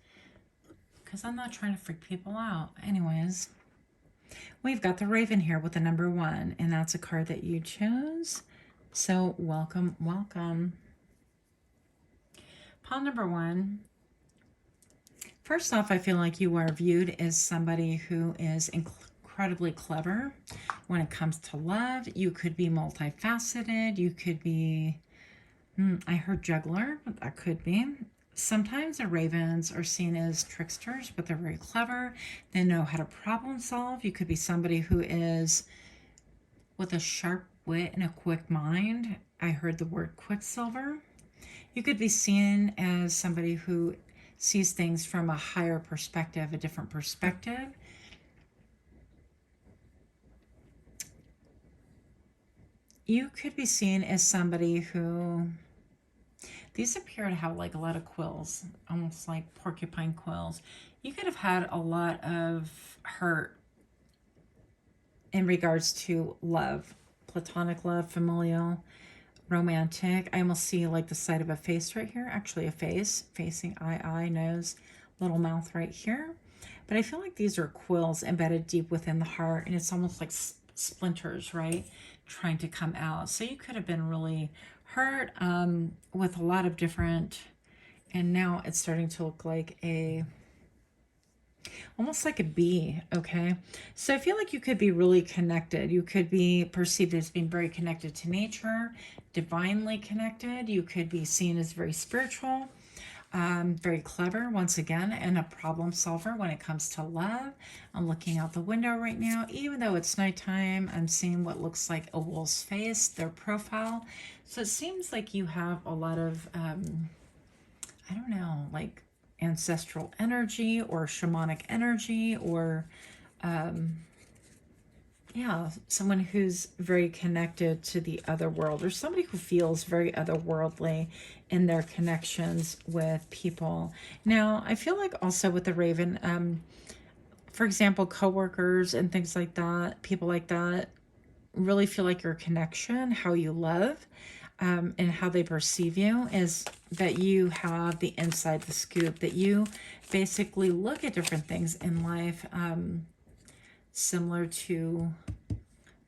Speaker 1: because I'm not trying to freak people out. Anyways, we've got the Raven here with the number 1, and that's a card that you chose. So welcome, welcome. Pile number 1. First off, I feel like you are viewed as somebody who is incredibly clever when it comes to love. You could be multifaceted. You could be, I heard juggler, but that could be. Sometimes the ravens are seen as tricksters, but they're very clever. They know how to problem solve. You could be somebody who is with a sharp wit and a quick mind. I heard the word quicksilver. You could be seen as somebody who sees things from a higher perspective, a different perspective. You could be seen as somebody who, these appear to have like a lot of quills, almost like porcupine quills. You could have had a lot of hurt in regards to love, platonic love, familial, romantic. I almost see like the side of a face right here, actually a face, facing eye, nose, little mouth right here. But I feel like these are quills embedded deep within the heart, and it's almost like splinters, right, trying to come out. So you could have been really hurt with a lot of different, and now it's starting to look like a, almost like a bee, okay? So I feel like you could be really connected. You could be perceived as being very connected to nature, divinely connected. You could be seen as very spiritual, very clever, once again, and a problem solver when it comes to love. I'm looking out the window right now. Even though it's nighttime, I'm seeing what looks like a wolf's face, their profile. So it seems like you have a lot of, I don't know, like ancestral energy or shamanic energy, or yeah, someone who's very connected to the other world, or somebody who feels very otherworldly in their connections with people. Now, I feel like also with the Raven, for example, coworkers and things like that, people like that really feel like your connection, how you love, and how they perceive you is that you have the inside the scoop, that you basically look at different things in life, similar to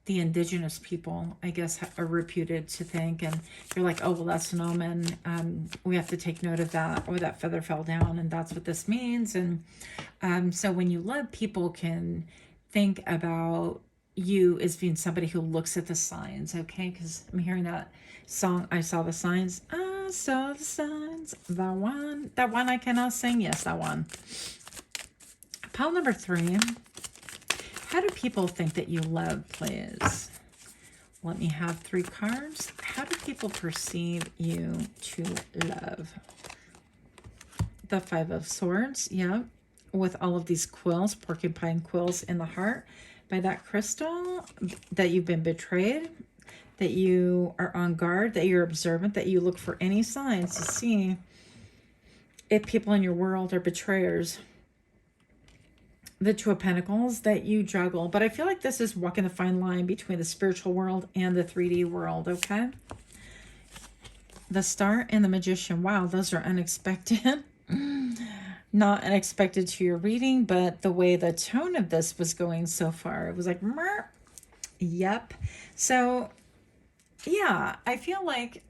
Speaker 1: the indigenous people, I guess, are reputed to think. And you're like, oh, well, that's an omen. We have to take note of that, or that feather fell down, and that's what this means. And so when you love, people can think about you as being somebody who looks at the signs, okay? Because I'm hearing that song, I saw the signs. I saw the signs. That one I cannot sing. Yes, that one. Pile number 3. How do people think that you love, please? Let me have 3 cards. How do people perceive you to love? The 5 of Swords, yeah. With all of these quills, porcupine quills in the heart. By that crystal, that you've been betrayed, that you are on guard, that you're observant, that you look for any signs to see if people in your world are betrayers. The 2 of Pentacles, that you juggle. But I feel like this is walking the fine line between the spiritual world and the 3D world, okay? The Star and the Magician. Wow, those are unexpected. Not unexpected to your reading, but the way the tone of this was going so far, it was like, Murr. Yep. So, yeah, I feel like,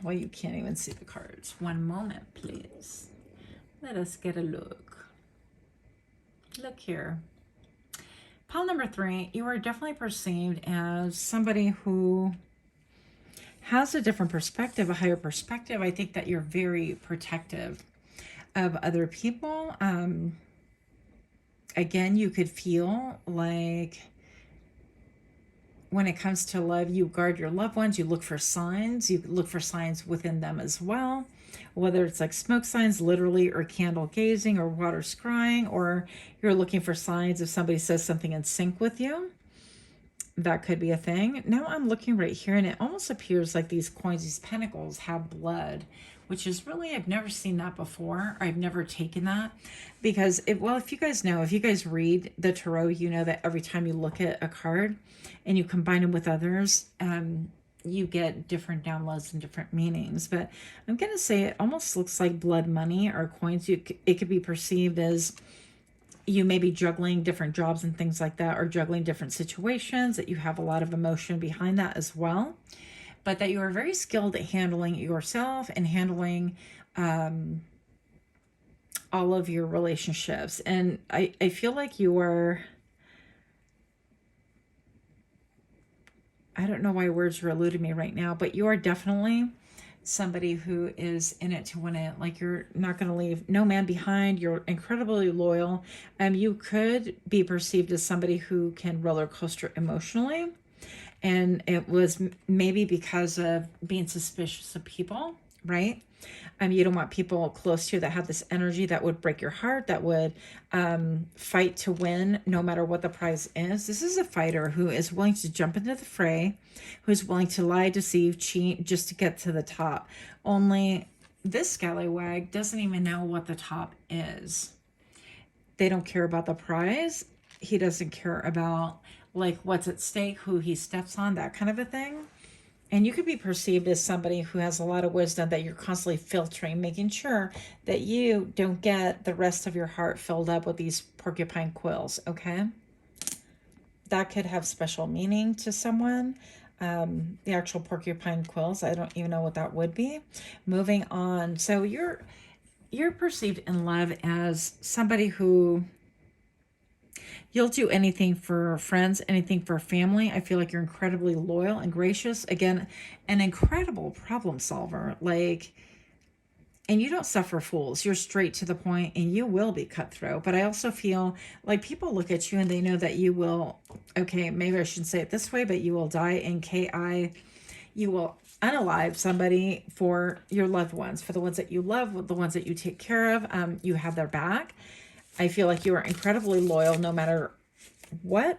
Speaker 1: well, you can't even see the cards. One moment, please. Let us get a look. Look here. Pile number 3, you are definitely perceived as somebody who has a different perspective, a higher perspective. I think that you're very protective of other people. Again, you could feel like when it comes to love, you guard your loved ones. You look for signs. You look for signs within them as well. Whether it's like smoke signs, literally, or candle gazing, or water scrying, or you're looking for signs if somebody says something in sync with you. That could be a thing. Now I'm looking right here, and it almost appears like these coins, these pentacles, have blood, which is really, I've never seen that before. I've never taken that because, well, if you guys know, if you guys read the tarot, you know that every time you look at a card and you combine them with others, you get different downloads and different meanings. But I'm going to say it almost looks like blood money or coins. It could be perceived as you may be juggling different jobs and things like that, or juggling different situations, that you have a lot of emotion behind that as well. But that you are very skilled at handling yourself and handling all of your relationships. And I feel like you are, I don't know why words are eluding me right now, but you are definitely somebody who is in it to win it. Like, you're not going to leave no man behind. You're incredibly loyal. You could be perceived as somebody who can roller coaster emotionally. And it was maybe because of being suspicious of people, right? You don't want people close to you that have this energy that would break your heart, that would fight to win no matter what the prize is. This is a fighter who is willing to jump into the fray, who's willing to lie, deceive, cheat just to get to the top. Only this scallywag doesn't even know what the top is. They don't care about the prize. He doesn't care about like what's at stake, who he steps on, that kind of a thing. And you could be perceived as somebody who has a lot of wisdom, that you're constantly filtering, making sure that you don't get the rest of your heart filled up with these porcupine quills, okay? That could have special meaning to someone. The actual porcupine quills, I don't even know what that would be. Moving on. So you're perceived in love as somebody who, you'll do anything for friends, anything for family. I feel like you're incredibly loyal and gracious. Again, an incredible problem solver. Like, and you don't suffer fools. You're straight to the point, and you will be cutthroat. But I also feel like people look at you and they know that you will, okay, maybe I shouldn't say it this way, but you will die in KI. You will unalive somebody for your loved ones, for the ones that you love, the ones that you take care of. You have their back. I feel like you are incredibly loyal no matter what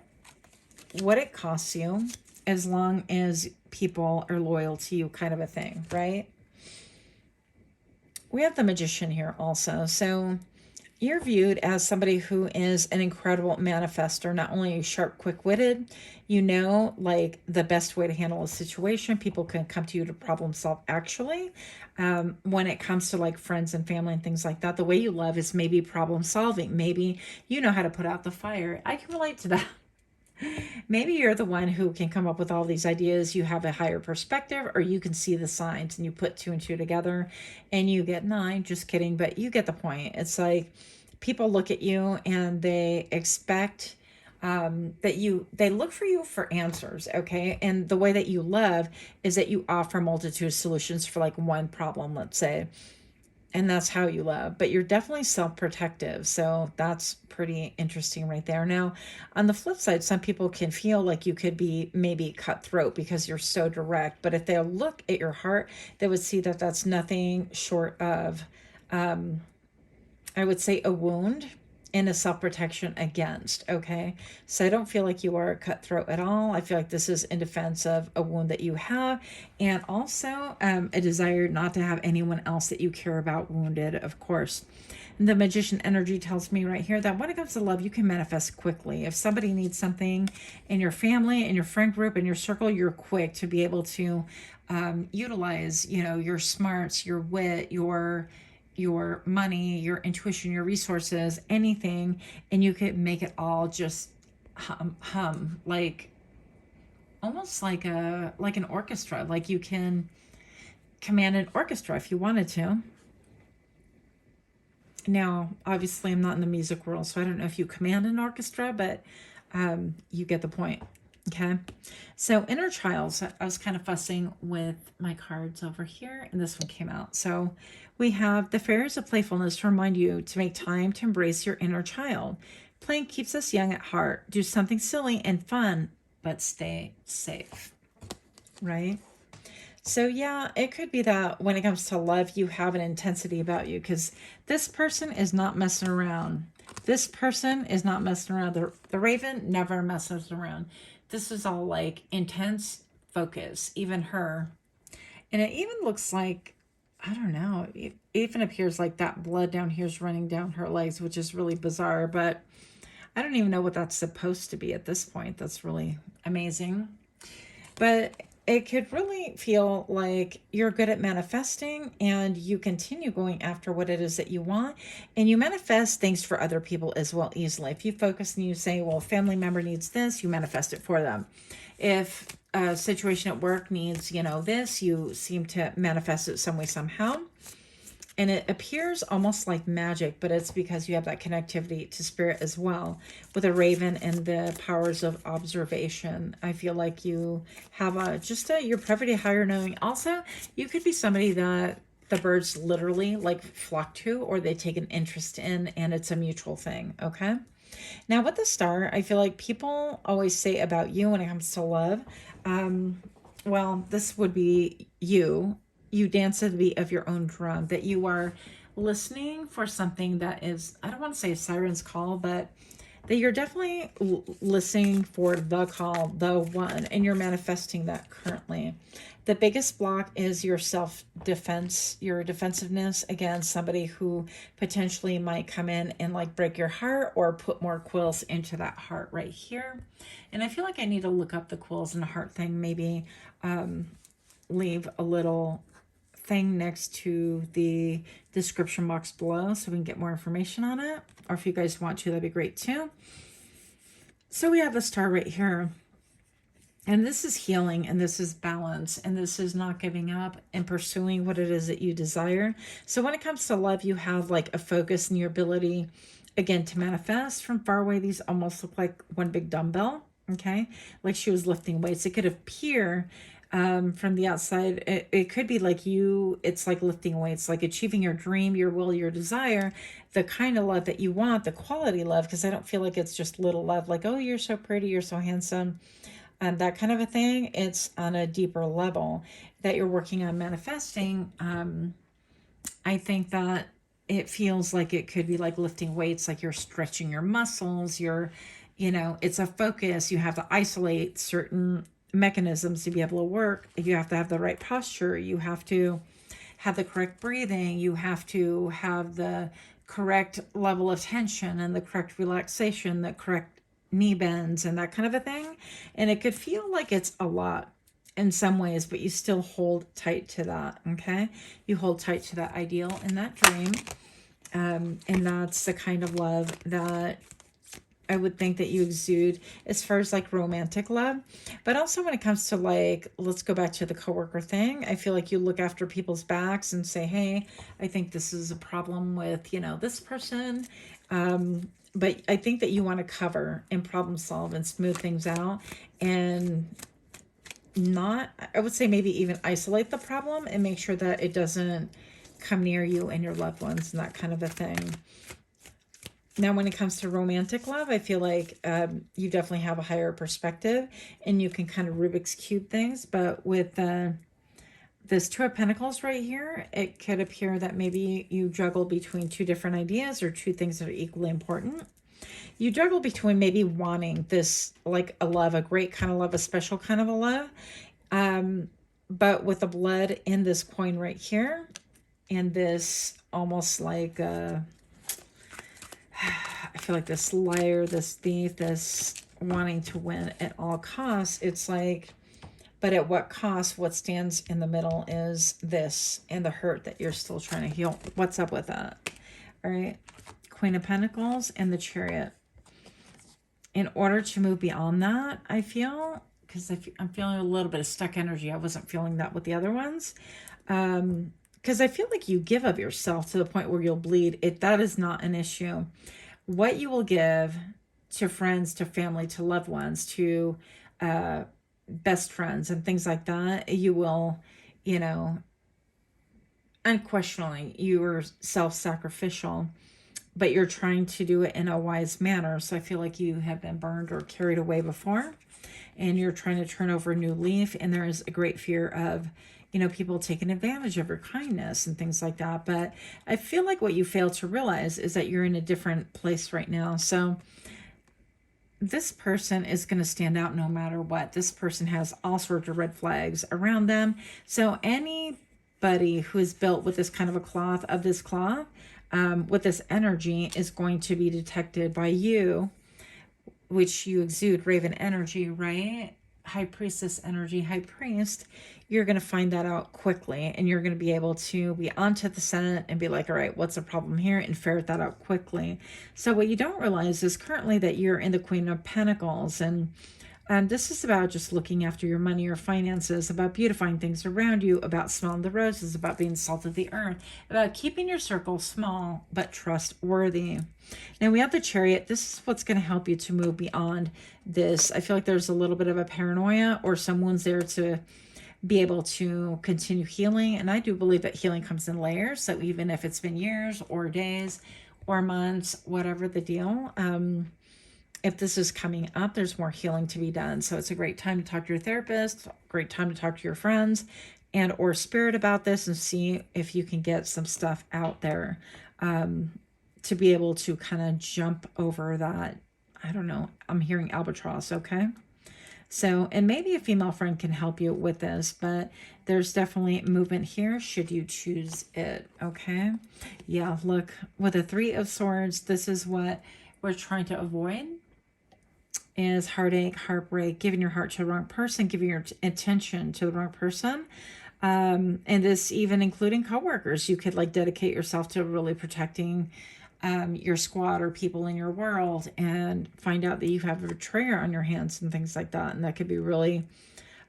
Speaker 1: it costs you, as long as people are loyal to you, kind of a thing, right? We have the Magician here also. So you're viewed as somebody who is an incredible manifester. Not only are you sharp, quick-witted, you know, like, the best way to handle a situation. People can come to you to problem solve, actually. When it comes to like friends and family and things like that, the way you love is maybe problem solving. Maybe you know how to put out the fire. I can relate to that. Maybe you're the one who can come up with all these ideas. You have a higher perspective, or you can see the signs and you put two and two together and you get 9. Just kidding. But you get the point. It's like people look at you and they expect that they look for you for answers, okay? And the way that you love is that you offer a multitude of solutions for like one problem, let's say. And that's how you love. But you're definitely self-protective. So that's pretty interesting right there. Now, on the flip side, some people can feel like you could be maybe cutthroat because you're so direct. But if they look at your heart, they would see that that's nothing short of, I would say, a wound and a self-protection against, okay? So I don't feel like you are a cutthroat at all. I feel like this is in defense of a wound that you have, and also a desire not to have anyone else that you care about wounded, of course. And the Magician energy tells me right here that when it comes to love, you can manifest quickly. If somebody needs something in your family, in your friend group, in your circle, you're quick to be able to utilize, you know, your smarts, your wit, your money, your intuition, your resources, anything, and you could make it all just hum like, almost like an orchestra. Like, you can command an orchestra if you wanted to. Now, obviously, I'm not in the music world, so I don't know if you command an orchestra, but you get the point. Okay, so inner child. So I was kind of fussing with my cards over here, and this one came out. So we have the fairies of playfulness to remind you to make time to embrace your inner child. Playing keeps us young at heart. Do something silly and fun, but stay safe, right? So yeah, it could be that when it comes to love, you have an intensity about you, because this person is not messing around. This person is not messing around. The Raven never messes around. This is all like intense focus, even her. And it even looks like, I don't know, it even appears like that blood down here is running down her legs, which is really bizarre. But I don't even know what that's supposed to be at this point. That's really amazing. But it could really feel like you're good at manifesting and you continue going after what it is that you want, and you manifest things for other people as well easily. If you focus and you say, well, a family member needs this, you manifest it for them. If a situation at work needs, this, you seem to manifest it some way, somehow. And it appears almost like magic, but it's because you have that connectivity to spirit as well. With a raven and the powers of observation, I feel like you have you're pretty higher knowing. Also, you could be somebody that the birds literally like flock to, or they take an interest in, and it's a mutual thing, okay? Now with the star, I feel like people always say about you when it comes to love, well, this would be you. You dance to the beat of your own drum, that you are listening for something that is, I don't want to say a siren's call, but that you're definitely listening for the call, the one, and you're manifesting that currently. The biggest block is your self-defense, your defensiveness against somebody who potentially might come in and like break your heart or put more quills into that heart right here. And I feel like I need to look up the quills and the heart thing, maybe leave a little thing next to the description box below so we can get more information on it. Or if you guys want to, that'd be great too. So we have the star right here. And this is healing, and this is balance, and this is not giving up and pursuing what it is that you desire. So when it comes to love, you have like a focus in your ability, again, to manifest from far away. These almost look like one big dumbbell, okay? Like she was lifting weights. It could appear from the outside, it could be like it's like lifting weights, like achieving your dream, your will, your desire, the kind of love that you want, the quality love, because I don't feel like it's just little love, like, oh, you're so pretty, you're so handsome, and that kind of a thing. It's on a deeper level that you're working on manifesting. I think that it feels like it could be like lifting weights, like you're stretching your muscles, it's a focus. You have to isolate certain mechanisms to be able to work. You have to have the right posture. You have to have the correct breathing. You have to have the correct level of tension and the correct relaxation, the correct knee bends and that kind of a thing. And it could feel like it's a lot in some ways, but you still hold tight to that, okay? You hold tight to that ideal and that dream. And that's the kind of love that I would think that you exude as far as like romantic love. But also when it comes to like, let's go back to the coworker thing. I feel like you look after people's backs and say, hey, I think this is a problem with, this person. But I think that you want to cover and problem solve and smooth things out, and not, I would say maybe even isolate the problem and make sure that it doesn't come near you and your loved ones and that kind of a thing. Now, when it comes to romantic love, I feel like you definitely have a higher perspective and you can kind of Rubik's Cube things. But with this Two of Pentacles right here, it could appear that maybe you juggle between two different ideas or two things that are equally important. You juggle between maybe wanting this, like a love, a great kind of love, a special kind of a love. But with the blood in this coin right here and this almost like... I feel like this liar, this thief, this wanting to win at all costs. It's like, but at what cost? What stands in the middle is this and the hurt that you're still trying to heal. What's up with that? All right. Queen of Pentacles and the Chariot. In order to move beyond that, I feel, because I'm feeling a little bit of stuck energy. I wasn't feeling that with the other ones. Because I feel like you give of yourself to the point where you'll bleed. That is not an issue. What you will give to friends, to family, to loved ones, to best friends and things like that, you will, unquestionably, you are self-sacrificial, but you're trying to do it in a wise manner. So I feel like you have been burned or carried away before, and you're trying to turn over a new leaf, and there is a great fear of people taking advantage of your kindness and things like that. But I feel like what you fail to realize is that you're in a different place right now. So this person is going to stand out no matter what. This person has all sorts of red flags around them. So anybody who is built with this kind of a cloth, with this energy, is going to be detected by you, which you exude raven energy, right? high priestess energy, high priest, you're going to find that out quickly, and you're going to be able to be onto the scent and be like, all right, what's the problem here, and ferret that out quickly. So what you don't realize is currently that you're in the Queen of Pentacles, and this is about just looking after your money, your finances, about beautifying things around you, about smelling the roses, about being salt of the earth, about keeping your circle small but trustworthy. Now we have the Chariot. This is what's going to help you to move beyond this. I feel like there's a little bit of a paranoia, or someone's there to be able to continue healing. And I do believe that healing comes in layers. So even if it's been years or days or months, whatever the deal, if this is coming up, there's more healing to be done. So it's a great time to talk to your therapist, great time to talk to your friends and or spirit about this, and see if you can get some stuff out there to be able to kind of jump over that. I don't know. I'm hearing albatross. Okay. So, and maybe a female friend can help you with this, but there's definitely movement here should you choose it. Okay. Yeah. Look, with the Three of Swords, this is what we're trying to avoid, is heartache, heartbreak, giving your heart to the wrong person, giving your attention to the wrong person. And this even including coworkers. You could like dedicate yourself to really protecting your squad or people in your world, and find out that you have a betrayer on your hands and things like that. And that could be really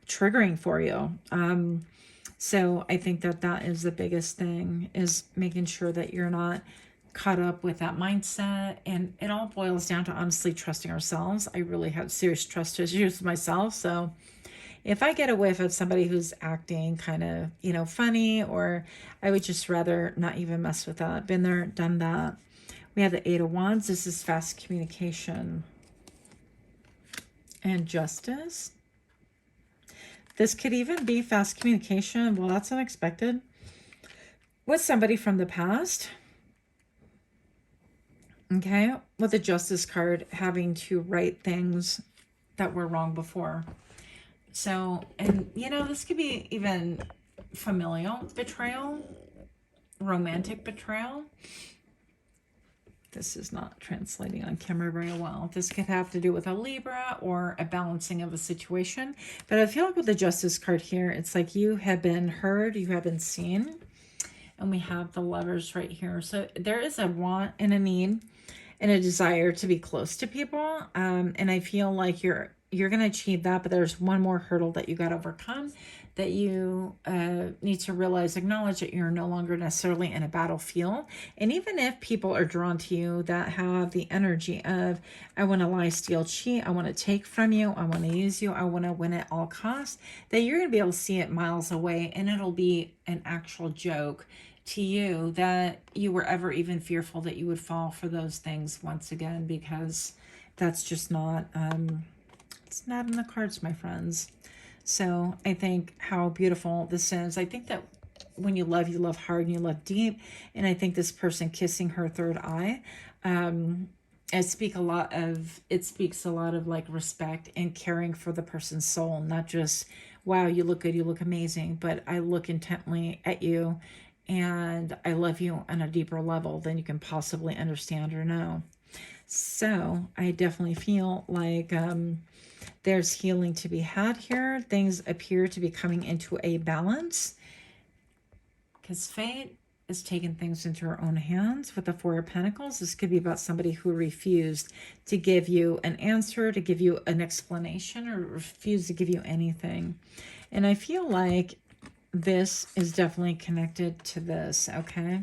Speaker 1: triggering for you. So I think that that is the biggest thing, is making sure that you're not caught up with that mindset. And it all boils down to honestly trusting ourselves. I really have serious trust issues myself. So if I get a whiff of somebody who's acting kind of, you know, funny, or I would just rather not even mess with that. Been there, done that. We have the Eight of Wands. This is fast communication and justice. This could even be fast communication. Well, that's unexpected. With somebody from the past. Okay. With the Justice card, having to right things that were wrong before. So, and you know, this could be even familial betrayal, romantic betrayal. This is not translating on camera very well. This could have to do with a Libra or a balancing of a situation. But I feel like with the Justice card here, it's like you have been heard, you have been seen. And we have the Lovers right here. So there is a want and a need and a desire to be close to people. And I feel like you're going to achieve that, but there's one more hurdle that you got to overcome, that you need to realize, acknowledge that you're no longer necessarily in a battlefield. And even if people are drawn to you that have the energy of, I want to lie, steal, cheat, I want to take from you, I want to use you, I want to win at all costs, that you're going to be able to see it miles away, and it'll be an actual joke to you that you were ever even fearful that you would fall for those things once again, because that's just not, it's not in the cards, my friends. So I think how beautiful this is. I think that when you love hard and you love deep. And I think this person kissing her third eye, it speaks a lot of like respect and caring for the person's soul. Not just, wow, you look good, you look amazing, but I look intently at you and I love you on a deeper level than you can possibly understand or know. So I definitely feel like there's healing to be had here. Things appear to be coming into a balance, because fate is taking things into her own hands with the Four of Pentacles. This could be about somebody who refused to give you an answer, to give you an explanation, or refused to give you anything. And I feel like this is definitely connected to this, okay?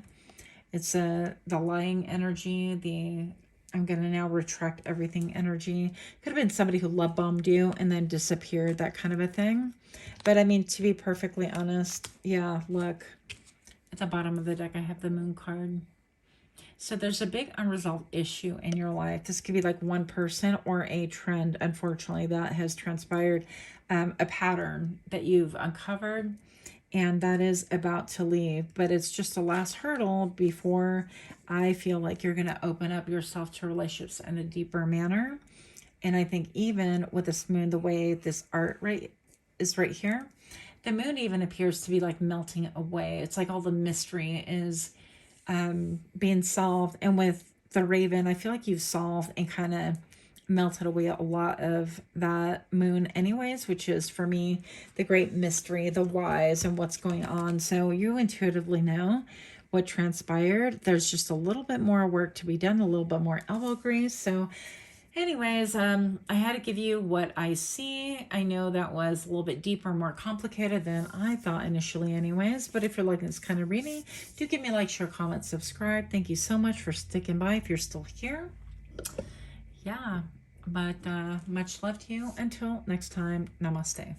Speaker 1: It's the lying energy, I'm going to now retract everything energy. Could have been somebody who love bombed you and then disappeared, that kind of a thing. But I mean, to be perfectly honest, yeah, look. At the bottom of the deck, I have the Moon card. So there's a big unresolved issue in your life. This could be like one person or a trend, unfortunately, that has transpired, a pattern that you've uncovered, and that is about to leave. But it's just a last hurdle before I feel like you're going to open up yourself to relationships in a deeper manner. And I think even with this moon, the way this art is right here, the moon even appears to be like melting away. It's like all the mystery is being solved. And with the raven, I feel like you've solved and kind of melted away a lot of that moon anyways, which is for me the great mystery, the whys, and what's going on. So you intuitively know what transpired. There's just a little bit more work to be done, a little bit more elbow grease. So anyways, I had to give you what I see. I know that was a little bit deeper, more complicated than I thought initially anyways, but if you're liking this kind of reading, do give me a like, share, comment, subscribe. Thank you so much for sticking by if you're still here. Yeah, but much love to you. Until next time, namaste.